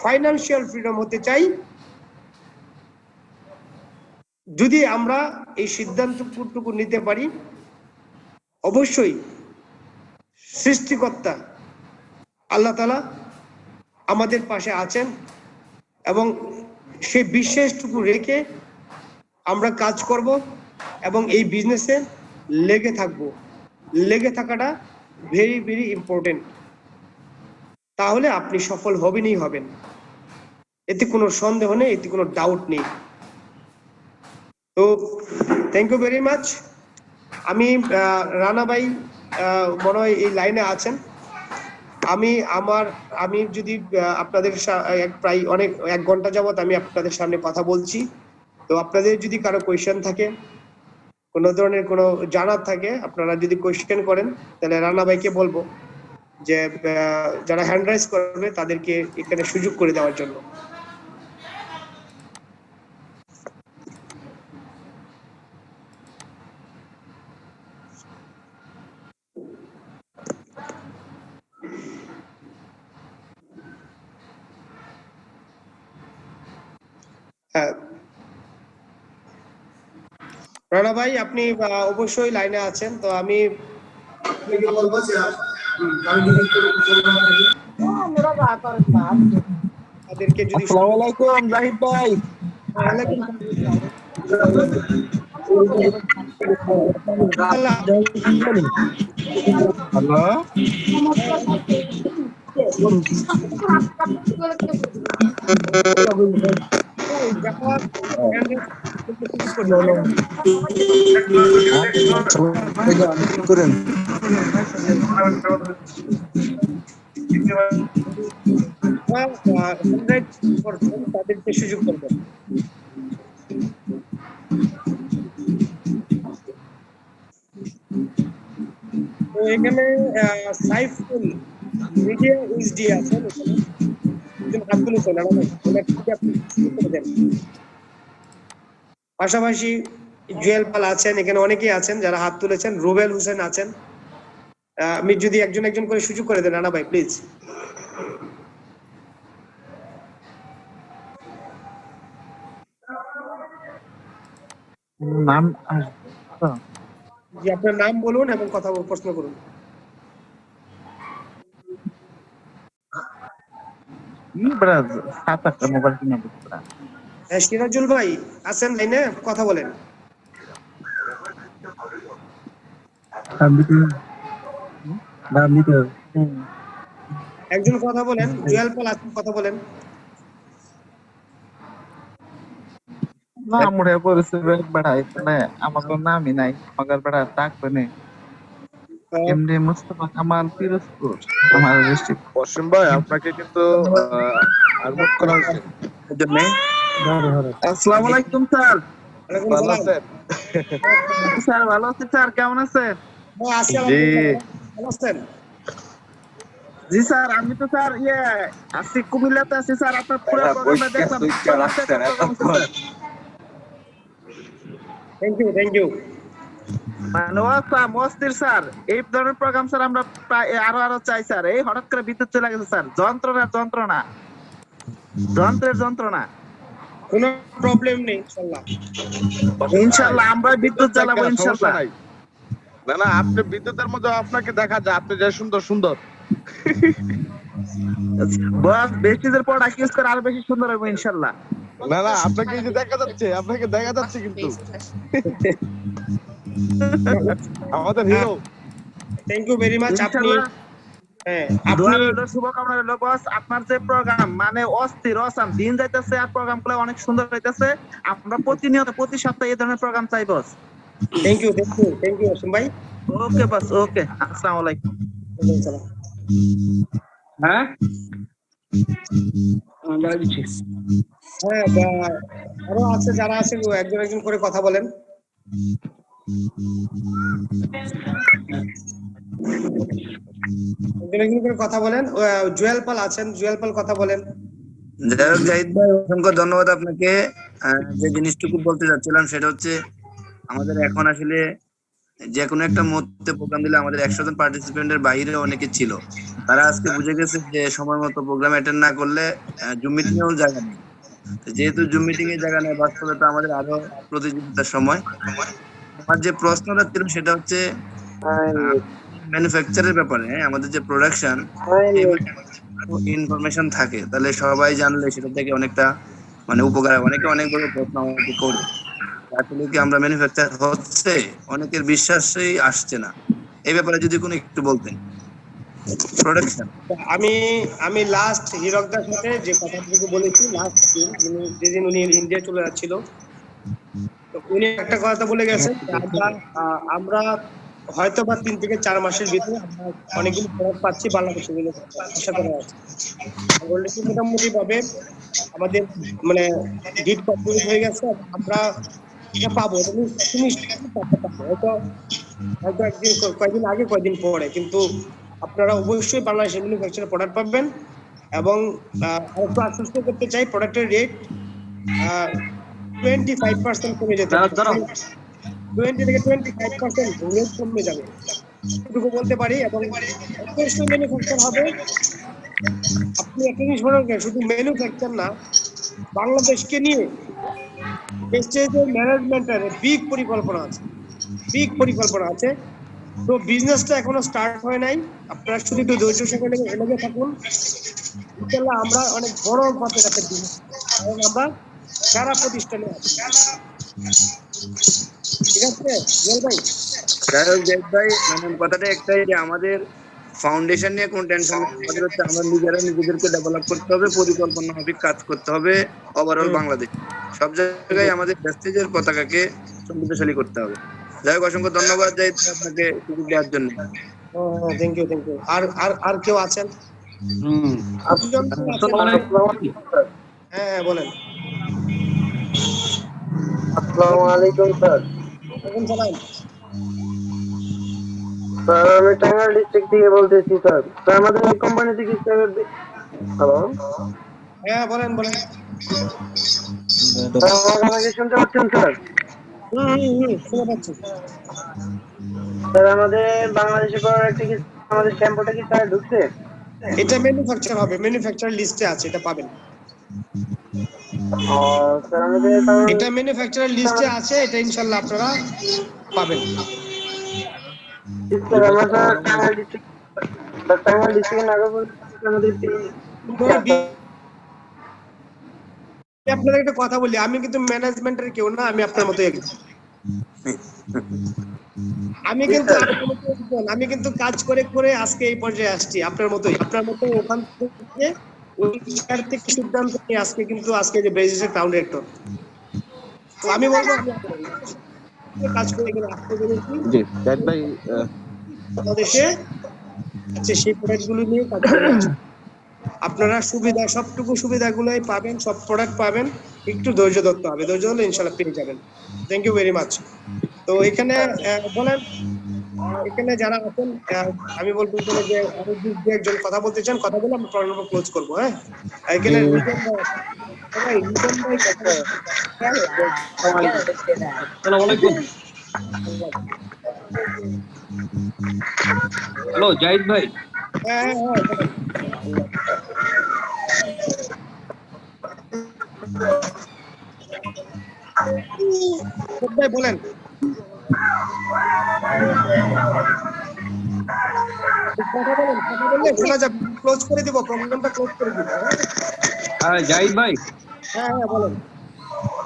ফাইন্যান্সিয়াল ফ্রিডম হতে চাই। যদি আমরা এই সিদ্ধান্তটুকু নিতে পারি, অবশ্যই সৃষ্টিকর্তা আল্লাহ তাআলা আমাদের পাশে আছেন, এবং সেই বিশ্বাসটুকু রেখে আমরা কাজ করব এবং এই বিজনেসে লেগে থাকবো। লেগে থাকাটা ভেরি ভেরি ইম্পর্টেন্ট, তাহলে আপনি সফল হবেনই হবেন, এতে কোনো সন্দেহ নেই, এতে কোনো ডাউট নেই। তো থ্যাংক ইউ ভেরি মাচ। আমি রানা ভাই মনে হয় এই লাইনে আছেন। আমি যদি আপনাদের প্রায় অনেক 1 ঘন্টা যাবত আমি আপনাদের সামনে কথা বলছি। তো আপনাদের যদি কারো কোয়েশ্চেন থাকে, কোনো ধরনের কোনো জানার থাকে, আপনারা যদি কোয়েশ্চেন করেন তাহলে রানা ভাইকে বলবো যে যারা হ্যান্ড রাইজ করবে তাদেরকে এখানে সুযোগ করে দেওয়ার জন্য। হ্যাঁ, রানা ভাই আপনি অবশ্যই লাইনে আছেন। তো আমি আপনাকে বলবো যে কারো যদি কোনো প্রবলেম থাকে তাদেরকে যদি আসসালামু আলাইকুম জাহিদ ভাই। হ্যালো, কি করেন? তাদেরকে সুযোগ করবেন। তো এখানে সাইফুল মিডিয়া এইচডি আছেন, এখানে একজন হাত তুলেছেন, পাশাপাশি জুয়েল পাল আছেন, এখানে অনেকেই আছেন যারা হাত তুলেছেন। রুবেল হোসেন আছেন। আমি যদি একজন একজন করে সুযোগ করে দেন রানা ভাই প্লিজ। নাম জি, আপনার নাম বলুন এবং কথা প্রশ্ন করুন। কি ব্রাজ? 7-8টা মোবাইল কিনে দিচ্ছা। সিরাজুল ভাই আছেন লাইনে, কথা বলেন। একজন কথা বলেন। জুয়েল পাল আছেন, কথা বলেন। নাম উঠে পড়েছে বেড়া, এখানে আমার তো নামই নাই। মগার বেড়া ডাকবে নে। এমডি মুস্তাফা কামাল পিরোজপুর আমার ডিস্ট্রিক্ট। অসীম ভাই আপনাকে কিন্তু আনমিউট করা হয়েছে। আসসালামু আলাইকুম স্যার। ওয়ালাইকুম ভালো সালাম। আছেন? স্যার ভালো আছি স্যার, কেমন আছেন? হ্যাঁ, আছি জি আলহামদুলিল্লাহ। ভালো আছেন? জি স্যার, আমি তো স্যার আছি কুমিল্লাতে আছি স্যার। আপনার পুরো প্রোগ্রামটা দেখলাম। Program sir, thank you. মানে অস্থির স্যার। এই ধরনের প্রোগ্রাম স্যার আমরা প্রায় আরো চাই স্যার। এই হঠাৎ করে বিদ্যুৎ চলে গেছে স্যার, যন্ত্রের যন্ত্রণা। কোনো প্রবলেম নেই ইনশাআল্লাহ। ইনশাআল্লাহ আমরা বিদ্যুৎ জ্বালাবো সমস্যা ইনশাআল্লাহ। নাই। না না, আপনি বিদ্যুতের মধ্যে আপনাকে দেখা যায়, আপনি যে সুন্দর সুন্দর। বস বেশিদের প্রোডাক্ট ইউজ করে আরো বেশি সুন্দর হবে ইনশাআল্লাহ। না না, আপনাকে এই যে আপনাকে দেখা যাচ্ছে কিন্তু আমাদের hero. Thank you very much. আপনি ইনশাআল্লাহ দোয়া আপনি রইলো, শুভকামনা রইলো বস। আপনার যে প্রোগ্রাম মানে অস্থির অসাম, দিন যাইতেছে আর প্রোগ্রাম গুলো অনেক সুন্দর হইতেছে। আমরা প্রতিনিয়ত প্রতি সপ্তাহে এই ধরনের প্রোগ্রাম চাই বস। থ্যাংক ইউ অসীম ভাই। ওকে বস, ওকে, আসসালামু আলাইকুম। ওয়ালাইকুম সালাম। হ্যাঁ হ্যাঁ, আরো আছে যারা আছে, একজন একজন করে কথা বলেন। একজন একজন করে কথা বলেন। জুয়েল পাল আছেন, জুয়েল পাল কথা বলেন। যাই হোক জাহিদ ভাই, অসংখ্য ধন্যবাদ আপনাকে। যে জিনিসটুকু বলতে চাচ্ছিলাম সেটা হচ্ছে আমাদের এখন আসলে যে কোনো একটা মুহূর্তে প্রোগ্রাম দিলে আমাদের 100 জন পার্টিসিপেন্টের বাইরে অনেকে ছিল। তারা আজকে বুঝে গেছে যে সময় মতো প্রোগ্রাম অ্যাটেন্ড না করলে জুম মিটিং এও জায়গা নেই। যেহেতু জুম মিটিং এ জায়গা নেই, বাস্তবে তো আমাদের আরো প্রতিযোগিতার সময়। আমার যে প্রশ্নটা ছিল সেটা হচ্ছে ম্যানুফ্যাকচারের ব্যাপারে। আমাদের যে প্রোডাকশন, ইনফরমেশন থাকে তাহলে সবাই জানলে সেটা থেকে অনেকটা মানে উপকার হয়। অনেকে অনেক বড় প্রশ্ন আমাকে করে, আসলে কি আমরা ম্যানুফ্যাকচার হচ্ছে, অনেকের বিশ্বাসই আসছে না। এই ব্যাপারে যদি কোনো একটু বলতেন। প্রোডাকশন আমি আমি লাস্ট হিরকদার সাথে যে কথাটুকু বলেছি, লাস্ট দিন যেদিন উনি ইন্ডিয়া চলে যাচ্ছিল, তো উনি একটা কথা বলে গেছেন যে আমরা হয়তো বা 3 থেকে 4 মাসের ভিতরে আমরা অনেকগুলো প্রোডাক্ট পাচ্ছি বাংলাদেশে বলে আশা করা আছে। অলরেডি মোটামুটি ভাবে আমাদের মানে ডিড কমপ্লিট হয়ে গেছে, আমরা এটা পাবো, তুমি তুমি পাবো হয়তো, হয়তো একদিন কয়েকদিন আগে কয়েকদিন পরে, কিন্তু আপনারা অবশ্যই বাংলাদেশে ম্যানুফ্যাকচার প্রোডাক্ট পাবেন। এবং আরেকটু আশ্বস্ত করতে চাই, প্রোডাক্টের রেট 25% কমে যেতে পারে, 20 থেকে 25% রেট কমে যাবে, এটুকু বলতে পারি। এবং অবশ্যই ম্যানুফ্যাকচার হবে। আপনি একটা জিনিস মনে রাখবেন, শুধু ম্যানুফ্যাকচার না, বাংলাদেশকে নিয়ে এক্সচেঞ্জের ম্যানেজমেন্টের বিগ পরিকল্পনা আছে, বিগ পরিকল্পনা আছে। তো বিজনেসটা এখনো স্টার্ট হয় নাই, আপনারা শুধু একটু ধৈর্য সহকারে লেগে থাকুন। ইনশাআল্লাহ আমরা অনেক বড় পথে কাছে বিজনেস, এবং আমরা সারা প্রতিষ্ঠানে আছি। ঠিক আছে জল ভাই? যাই হোক জাহিদ ভাই, মানে কথাটা একটাই যে আমাদের ফাউন্ডেশন নিয়ে কোনো টেনশন নেই, আমাদের হচ্ছে আমরা নিজেরা নিজেদেরকে ডেভেলপ করতে হবে, পরিকল্পনা মাফিক কাজ করতে হবে। ওভারঅল বাংলাদেশ সব জায়গায় আমাদের প্রেস্টিজের পতাকাকে সমৃদ্ধশালী করতে হবে। যাই হোক, অসংখ্য ধন্যবাদ জাহিদ ভাই আপনাকে সুযোগ দেওয়ার জন্য। Thank you, thank you. আর আর আর কেউ আছেন? দুজন তো আছেন। হ্যাঁ বলেন। আসসালামু আলাইকুম স্যার। ওয়ালাইকুম সালাম। স্যার আমি টাঙ্গাইল ডিস্ট্রিক্ট থেকে বলতেছি স্যার। স্যার আমাদের এই কোম্পানিতে কি স্যার? হ্যালো হ্যাঁ বলেন বলেন। স্যার, আমাকে শুনতে পাচ্ছেন স্যার? শুনে পাচ্ছি। স্যার আমাদের বাংলাদেশে প্রোডাক্টে কি আমাদের শ্যাম্পুটা কি স্যার ঢুকছে? এটা ম্যানুফ্যাকচার হবে, ম্যানুফ্যাকচার লিস্টে আছে, এটা পাবেন। স্যার আমাদের এটা ম্যানুফ্যাকচার লিস্টে আছে, এটা ইনশাআল্লাহ আপনারা পাবেন। স্যার আমরা sir Tangail district, sir Tangail ডিস্ট্রিক্টের নাগরপুর আমাদের আপনাদের একটা কথা বলি, আমি কিন্তু ম্যানেজমেন্টের কেউ না, আমি আপনার মতো একজন। আমি কিন্তু আমি কিন্তু কাজ করে করে আজকে এই পর্যায়ে আসছি, আপনার মতোই। আপনার মতো ওখান থেকে ওই জায়গা থেকে সিদ্ধান্ত নিয়ে আজকে কিন্তু আজকে যে বেজিসের ক্রাউন রেক্টর। তো আমি বলবো আমি কাজ করে এখানে আসতে পেরেছি। জি জাহিদ ভাই, বাংলাদেশে আছে সেই প্রোডাক্ট গুলো নিয়ে কাজ করে যাচ্ছি। আপনারা সুবিধা, সবটুকু সুবিধাগুলোই পাবেন, সব প্রোডাক্ট পাবেন। একটু ধৈর্য ধরতে হবে, ধৈর্য ধরলে ইনশাআল্লাহ পেয়ে যাবেন। Thank you very much. তো এখানে বলেন, এখানে যারা আছেন, আমি বলবো এখানে যে আরো দু একজন কথা বলতে চান, কথা বলে আমরা প্রোগ্রাম ক্লোজ করবো। হ্যাঁ, এখানে লিটন ভাই, সবাই লিটন ভাই কথা বলতে চান। আসসালামু আলাইকুম। হ্যালো জাহিদ ভাই। হ্যাঁ হ্যাঁ হ্যাঁ বলেন। ভাই বলেন। কথা বলেন, কথা বললে শোনা যাবে। ক্লোজ করে দিব, প্রোগ্রামটা ক্লোজ করে দিব। হ্যাঁ জাহিদ ভাই, হ্যাঁ হ্যাঁ বলেন।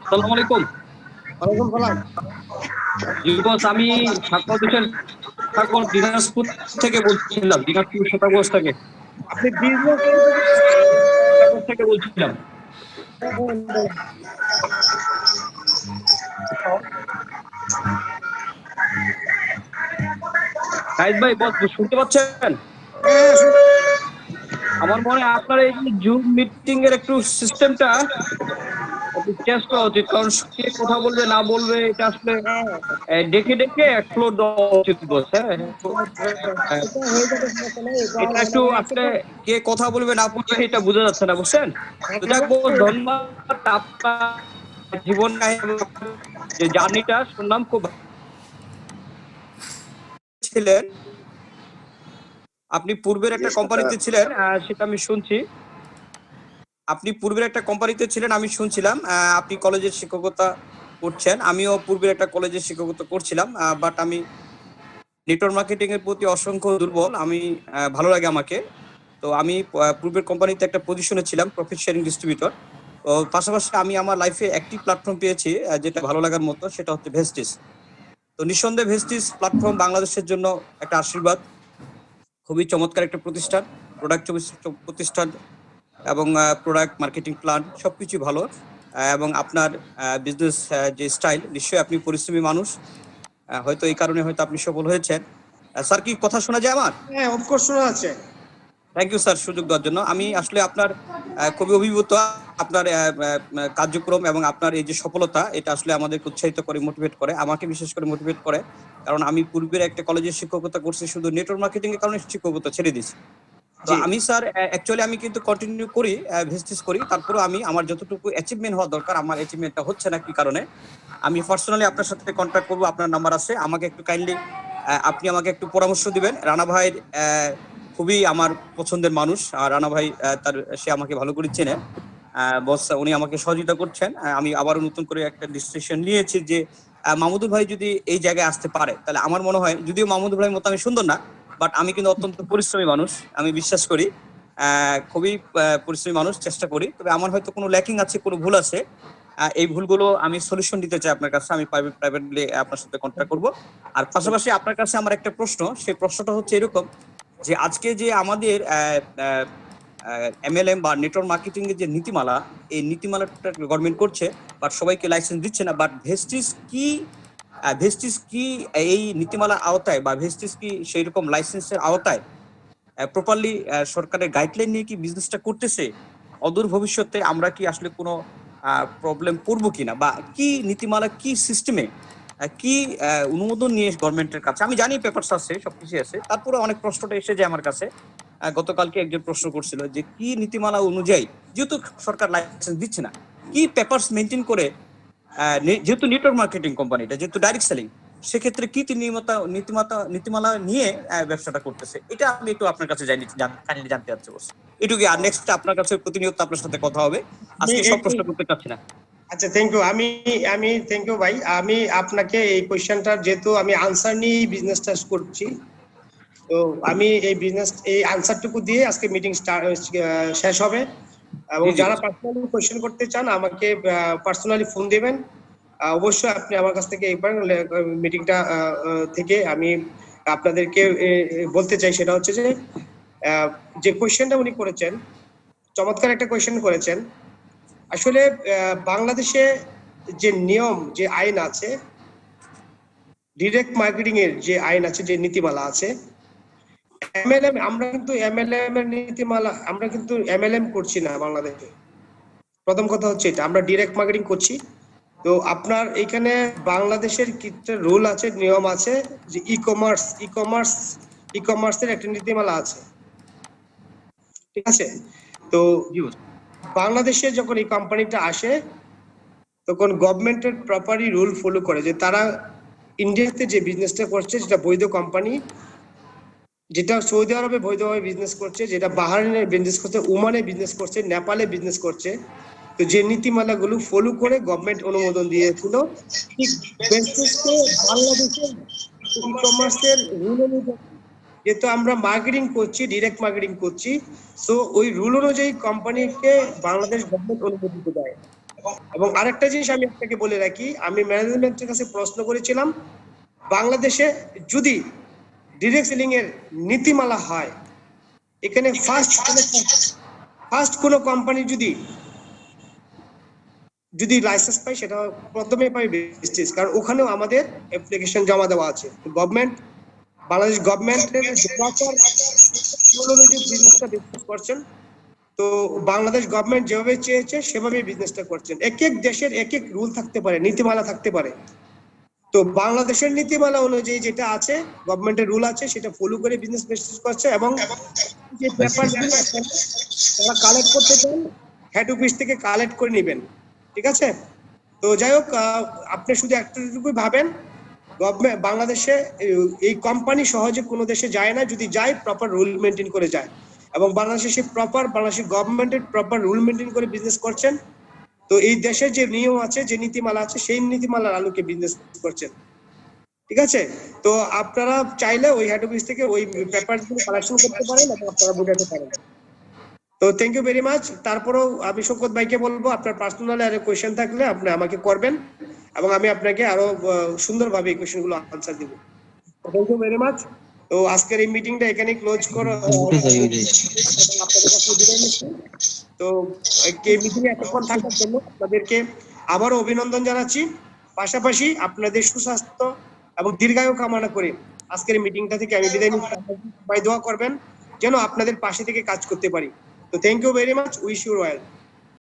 আসসালামু আলাইকুম। ওয়ালাইকুম সালাম। জি বস, আমি সাতপাল হোসেন ঠাকুর দিনাজপুর থেকে বলছিলাম, দিনাজপুর শতাগোজ থেকে আপনি বিজনেস থেকে বলছিলাম। জাহিদ ভাই বস, শুনতে পাচ্ছেন? আমার মনে হয় আপনার এই জুম মিটিং এর একটু সিস্টেমটা চেঞ্জ করা উচিত, কারণ কে কথা বলবে না বলবে এটা আসলে ডেকে ডেকে এক্সপ্লোর দেওয়া উচিত বস। হ্যাঁ, এটা একটু আসলে কে কথা বলবে না বলবে এটা বোঝা যাচ্ছে না, বুঝছেন? তো যাক বস, ধন্যবাদ। আপনার জীবন যে জার্নিটা শুনলাম, খুব ছিলেন আপনি পূর্বের একটা কোম্পানিতে ছিলেন, সেটা আমি শুনছি। আপনি পূর্বের একটা কোম্পানিতে ছিলেন, আমি শুনছিলাম। আপনি কলেজের শিক্ষকতা করছেন, আমিও পূর্বের একটা কলেজের শিক্ষকতা করছিলাম। বাট আমি নেটওয়ার্ক মার্কেটিং এর প্রতি অসংখ্য দুর্বল। আমি ভালো লাগে আমাকে। তো আমি পূর্বের কোম্পানিতে একটা পজিশনে ছিলাম, প্রফিট শেয়ারিং ডিস্ট্রিবিউটর। তো পাশাপাশি আমি আমার লাইফে একটি প্ল্যাটফর্ম পেয়েছি যেটা ভালো লাগার মতো, সেটা হচ্ছে ভেস্টিস। তো নিঃসন্দেহে ভেস্টিস প্ল্যাটফর্ম বাংলাদেশের জন্য একটা আশীর্বাদ। খুবই চমৎকার একটা প্রতিষ্ঠান, প্রোডাক্ট প্রতিষ্ঠান, এবং প্রোডাক্ট মার্কেটিং প্ল্যান সবকিছু ভালো। এবং আপনার বিজনেস যে স্টাইল, নিশ্চয়ই আপনি পরিশ্রমী মানুষ, হয়তো এই কারণে হয়তো আপনি সফল হয়েছেন। স্যার, কি কথা শোনা যায় আমার? হ্যাঁ, অফকোর্স শোনা যাচ্ছে। থ্যাংক ইউ স্যার সুযোগ দেওয়ার জন্য। আমি আসলে আপনার খুবই অভিভূত। আপনার কার্যক্রম এবং আপনার এই যে সফলতা, এটা আসলে আমাদেরকে উৎসাহিত করে, মোটিভেট করে, আমাকে বিশেষ করে মোটিভেট করে। কারণ আমি পূর্বের একটা কলেজের শিক্ষকতা করছি, শুধু নেটওয়ার্ক মার্কেটিং এর কারণে শিক্ষকতা ছেড়ে দিয়েছি। তো জি। আমি স্যার অ্যাকচুয়ালি আমি কিন্তু কন্টিনিউ করি, ভিজিটিস করি। তারপরেও আমি আমার যতটুকু অ্যাচিভমেন্ট হওয়া দরকার, আমার অ্যাচিভমেন্টটা হচ্ছে না কি কারণে। আমি পার্সোনালি আপনার সাথে কন্ট্যাক্ট করবো, আপনার নাম্বার আছে, আমাকে একটু কাইন্ডলি আপনি আমাকে একটু পরামর্শ দিবেন। রানা ভাইয়ের খুবই আমার পছন্দের মানুষ, আর রানা ভাই সে আমাকে ভালো করে চেনে। বস উনি আমাকে সহযোগিতা করছেন। আমি আবারও নতুন করে একটা ডিসিশন নিয়েছি যে মাহমুদুল ভাই যদি এই জায়গায় আসতে পারে, তাহলে আমার মনে হয়, যদিও মাহমুদুল ভাইয়ের মতো আমি সুন্দর না, বাট আমি কিন্তু অত্যন্ত পরিশ্রমী মানুষ, আমি বিশ্বাস করি। খুবই পরিশ্রমী মানুষ, চেষ্টা করি। তবে আমার হয়তো কোনো ল্যাকিং আছে, কোনো ভুল আছে। এই ভুলগুলো আমি সলিউশন দিতে চাই আপনার কাছে। আমি প্রাইভেটলি আপনার সাথে কন্ট্যাক্ট করব। আর পাশাপাশি আপনার কাছে আমার একটা প্রশ্ন, সেই প্রশ্নটা হচ্ছে এরকম যে আজকে যে আমাদের এমএলএম বা নেটওয়ার্ক মার্কেটিং এর যে নীতিমালা, এই নীতিমালাটা গভর্নমেন্ট করছে, বাট সবাইকে লাইসেন্স দিচ্ছে না। বাট ভেস্টিস কি এই নীতিমালার আওতায়, বা ভেস্টিস কি সেই রকম লাইসেন্সের আওতায় প্রপারলি সরকারের গাইডলাইন নিয়ে কি বিজনেসটা করতেছে? অদূর ভবিষ্যতে আমরা কি আসলে কোনো প্রবলেম পড়বো কিনা, বা কি নীতিমালা, কি সিস্টেমে, কি অনুমোদন নিয়ে গভর্নমেন্টের কাছে? আমি জানি পেপারস আছে, সবকিছু আছে, তারপরে অনেক প্রশ্নটা এসে যায় আমার কাছে। গতকালকে একজন প্রশ্ন করছিল যে কি নীতিমালা অনুযায়ী, যেহেতু সরকার লাইসেন্স দিচ্ছে না, কি পেপারস মেনটেন করে, যেহেতু নেটওয়ার্ক মার্কেটিং কোম্পানিটা, যেহেতু ডাইরেক্ট সেলিং, সেক্ষেত্রে কি নীতিমালা নিয়ে ব্যবসাটা করতেছে, এটা আমি একটু আপনার কাছে জানতে চাচ্ছি বস। এটুকু। আর নেক্সট আপনার কাছে প্রতিনিয়ত আপনার সাথে কথা হবে, আজকে সব প্রশ্ন করতে চাচ্ছি না। আচ্ছা, থ্যাংক ইউ। আমি থ্যাংক ইউ ভাই। আমি আপনাকে এই কোয়েশ্চেনটার, যেহেতু আমি আনসার নিয়ে বিজনেসটা করছি, তো আমি এই আনসারটুকু দিয়ে আজকে মিটিং শেষ হবে। এবং জি, জি, যারা boss। পার্সোনালি কোয়েশ্চেন করতে চান, আমাকে পার্সোনালি ফোন দিবেন। অবশ্যই আপনি আমার কাছ থেকে এইবার মিটিংটা থেকে আমি আপনাদেরকে বলতে চাই, সেটা হচ্ছে যে কোয়েশ্চেনটা উনি করেছেন, চমৎকার একটা কোয়েশ্চেন করেছেন। আসলে বাংলাদেশে যে নিয়ম, যে আইন আছে, ডিরেক্ট মার্কেটিং এর যে আইন আছে, যে নীতিমালা আছে, এমএলএম, আমরা কিন্তু এমএলএম এর নীতিমালা, আমরা কিন্তু এমএলএম করছি না বাংলাদেশে। প্রথম কথা হচ্ছে এটা, আমরা ডিরেক্ট মার্কেটিং করছি। তো আপনার এখানে বাংলাদেশের কিছু রুল আছে, নিয়ম আছে, যে ই কমার্সের একটা নীতিমালা আছে, ঠিক আছে? তো জি boss। বাংলাদেশে যখন এই কোম্পানিটা আসে, তখন গভর্নমেন্টের প্রপারলি রুল ফলো করে, যে তারা ইন্ডিয়াতে যে বিজনেসটা করছে সেটা বৈধ কোম্পানি, যেটা সৌদি আরবে বৈধভাবে বিজনেস করছে, যেটা বাহারাইনে বিজনেস করছে, ওমানে বিজনেস করছে, নেপালে বিজনেস করছে। তো যে নীতিমালাগুলো ফলো করে গভর্নমেন্ট অনুমোদন দিয়েছিল, ঠিক বেসিসে বাংলাদেশের ই কমার্সের রুল অনুযায়ী, যেহেতু আমরা মার্কেটিং করছি, ডিরেক্ট মার্কেটিং করছি, সো ওই রুল অনুযায়ী কোম্পানিকে বাংলাদেশ গভর্নমেন্ট অনুমোদন দেয়। এবং আরেকটা জিনিস আমি আপনাকে বলে রাখি, আমি ম্যানেজমেন্টের কাছে প্রশ্ন করেছিলাম, বাংলাদেশে যদি ডিরেক্ট সেলিং এর নীতিমালা হয়, এখানে ফার্স্ট কোনো কোম্পানি যদি লাইসেন্স পাই, সেটা প্রথমে পাই ভেস্টিজ, কারণ ওখানেও আমাদের অ্যাপ্লিকেশন জমা দেওয়া আছে। বাংলাদেশ গভর্নমেন্টের বিজনেসটা বিজনেস করছেন। তো বাংলাদেশ গভর্নমেন্ট যেভাবে চেয়েছে সেভাবে বিজনেসটা করছেন। এক এক দেশের এক এক রুল থাকতে পারে, নীতিমালা থাকতে পারে। তো বাংলাদেশের নীতিমালা অনুযায়ী যেটা আছে, গভর্নমেন্টের রুল আছে, সেটা ফলো করে বিজনেস করছে। এবং যে পেপারগুলো তারা কালেক্ট করতে চান, হেড অফিস থেকে কালেক্ট করে নেবেন, ঠিক আছে? তো যাই হোক, আপনি শুধু একটুকুই ভাবেন, গভর্নমেন্ট বাংলাদেশে এই কোম্পানি সহজে কোনো দেশে যায় না, যদি যায় প্রপার রুল মেনটেন করে যায়। এবং বাংলাদেশে সেই বাংলাদেশের গভর্নমেন্টের প্রপার রুল মেনটেন করে বিজনেস করছেন। তো এই দেশের যে নিয়ম আছে, যে নীতিমালা আছে, সেই নীতিমালার আলোকে বিজনেস করছেন, ঠিক আছে? তো আপনারা চাইলে ওই হেড অফিস থেকে ওই পেপারগুলো কালেকশন করতে পারেন এবং আপনারা বোঝাতে পারেন। তো থ্যাংক ইউ ভেরি মাচ। তারপরেও আমি শওকত ভাইকে বলবো, আপনার পার্সোনালি আরো কোয়েশ্চেন থাকলে আপনি আমাকে করবেন, এবং আমি আপনাকে আরো সুন্দরভাবে এই কোয়েশ্চেন গুলো আনসার দিব। থ্যাংক ইউ ভেরি মাচ। তো আজকের এই মিটিংটা এখানে ক্লোজ করো। আপনাদের কাছে বিদায় নিচ্ছি। তো এই মিটিং এ এতক্ষণ থাকার জন্য আপনাদেরকে আবারও অভিনন্দন জানাচ্ছি। পাশাপাশি আপনাদের সুস্বাস্থ্য এবং দীর্ঘায়ু কামনা করে আজকের মিটিংটা থেকে আমি বিদায় নিচ্ছি। সবাই দোয়া করবেন যেন আপনাদের পাশে থেকে কাজ করতে পারি। তো thank you very much, wish you well.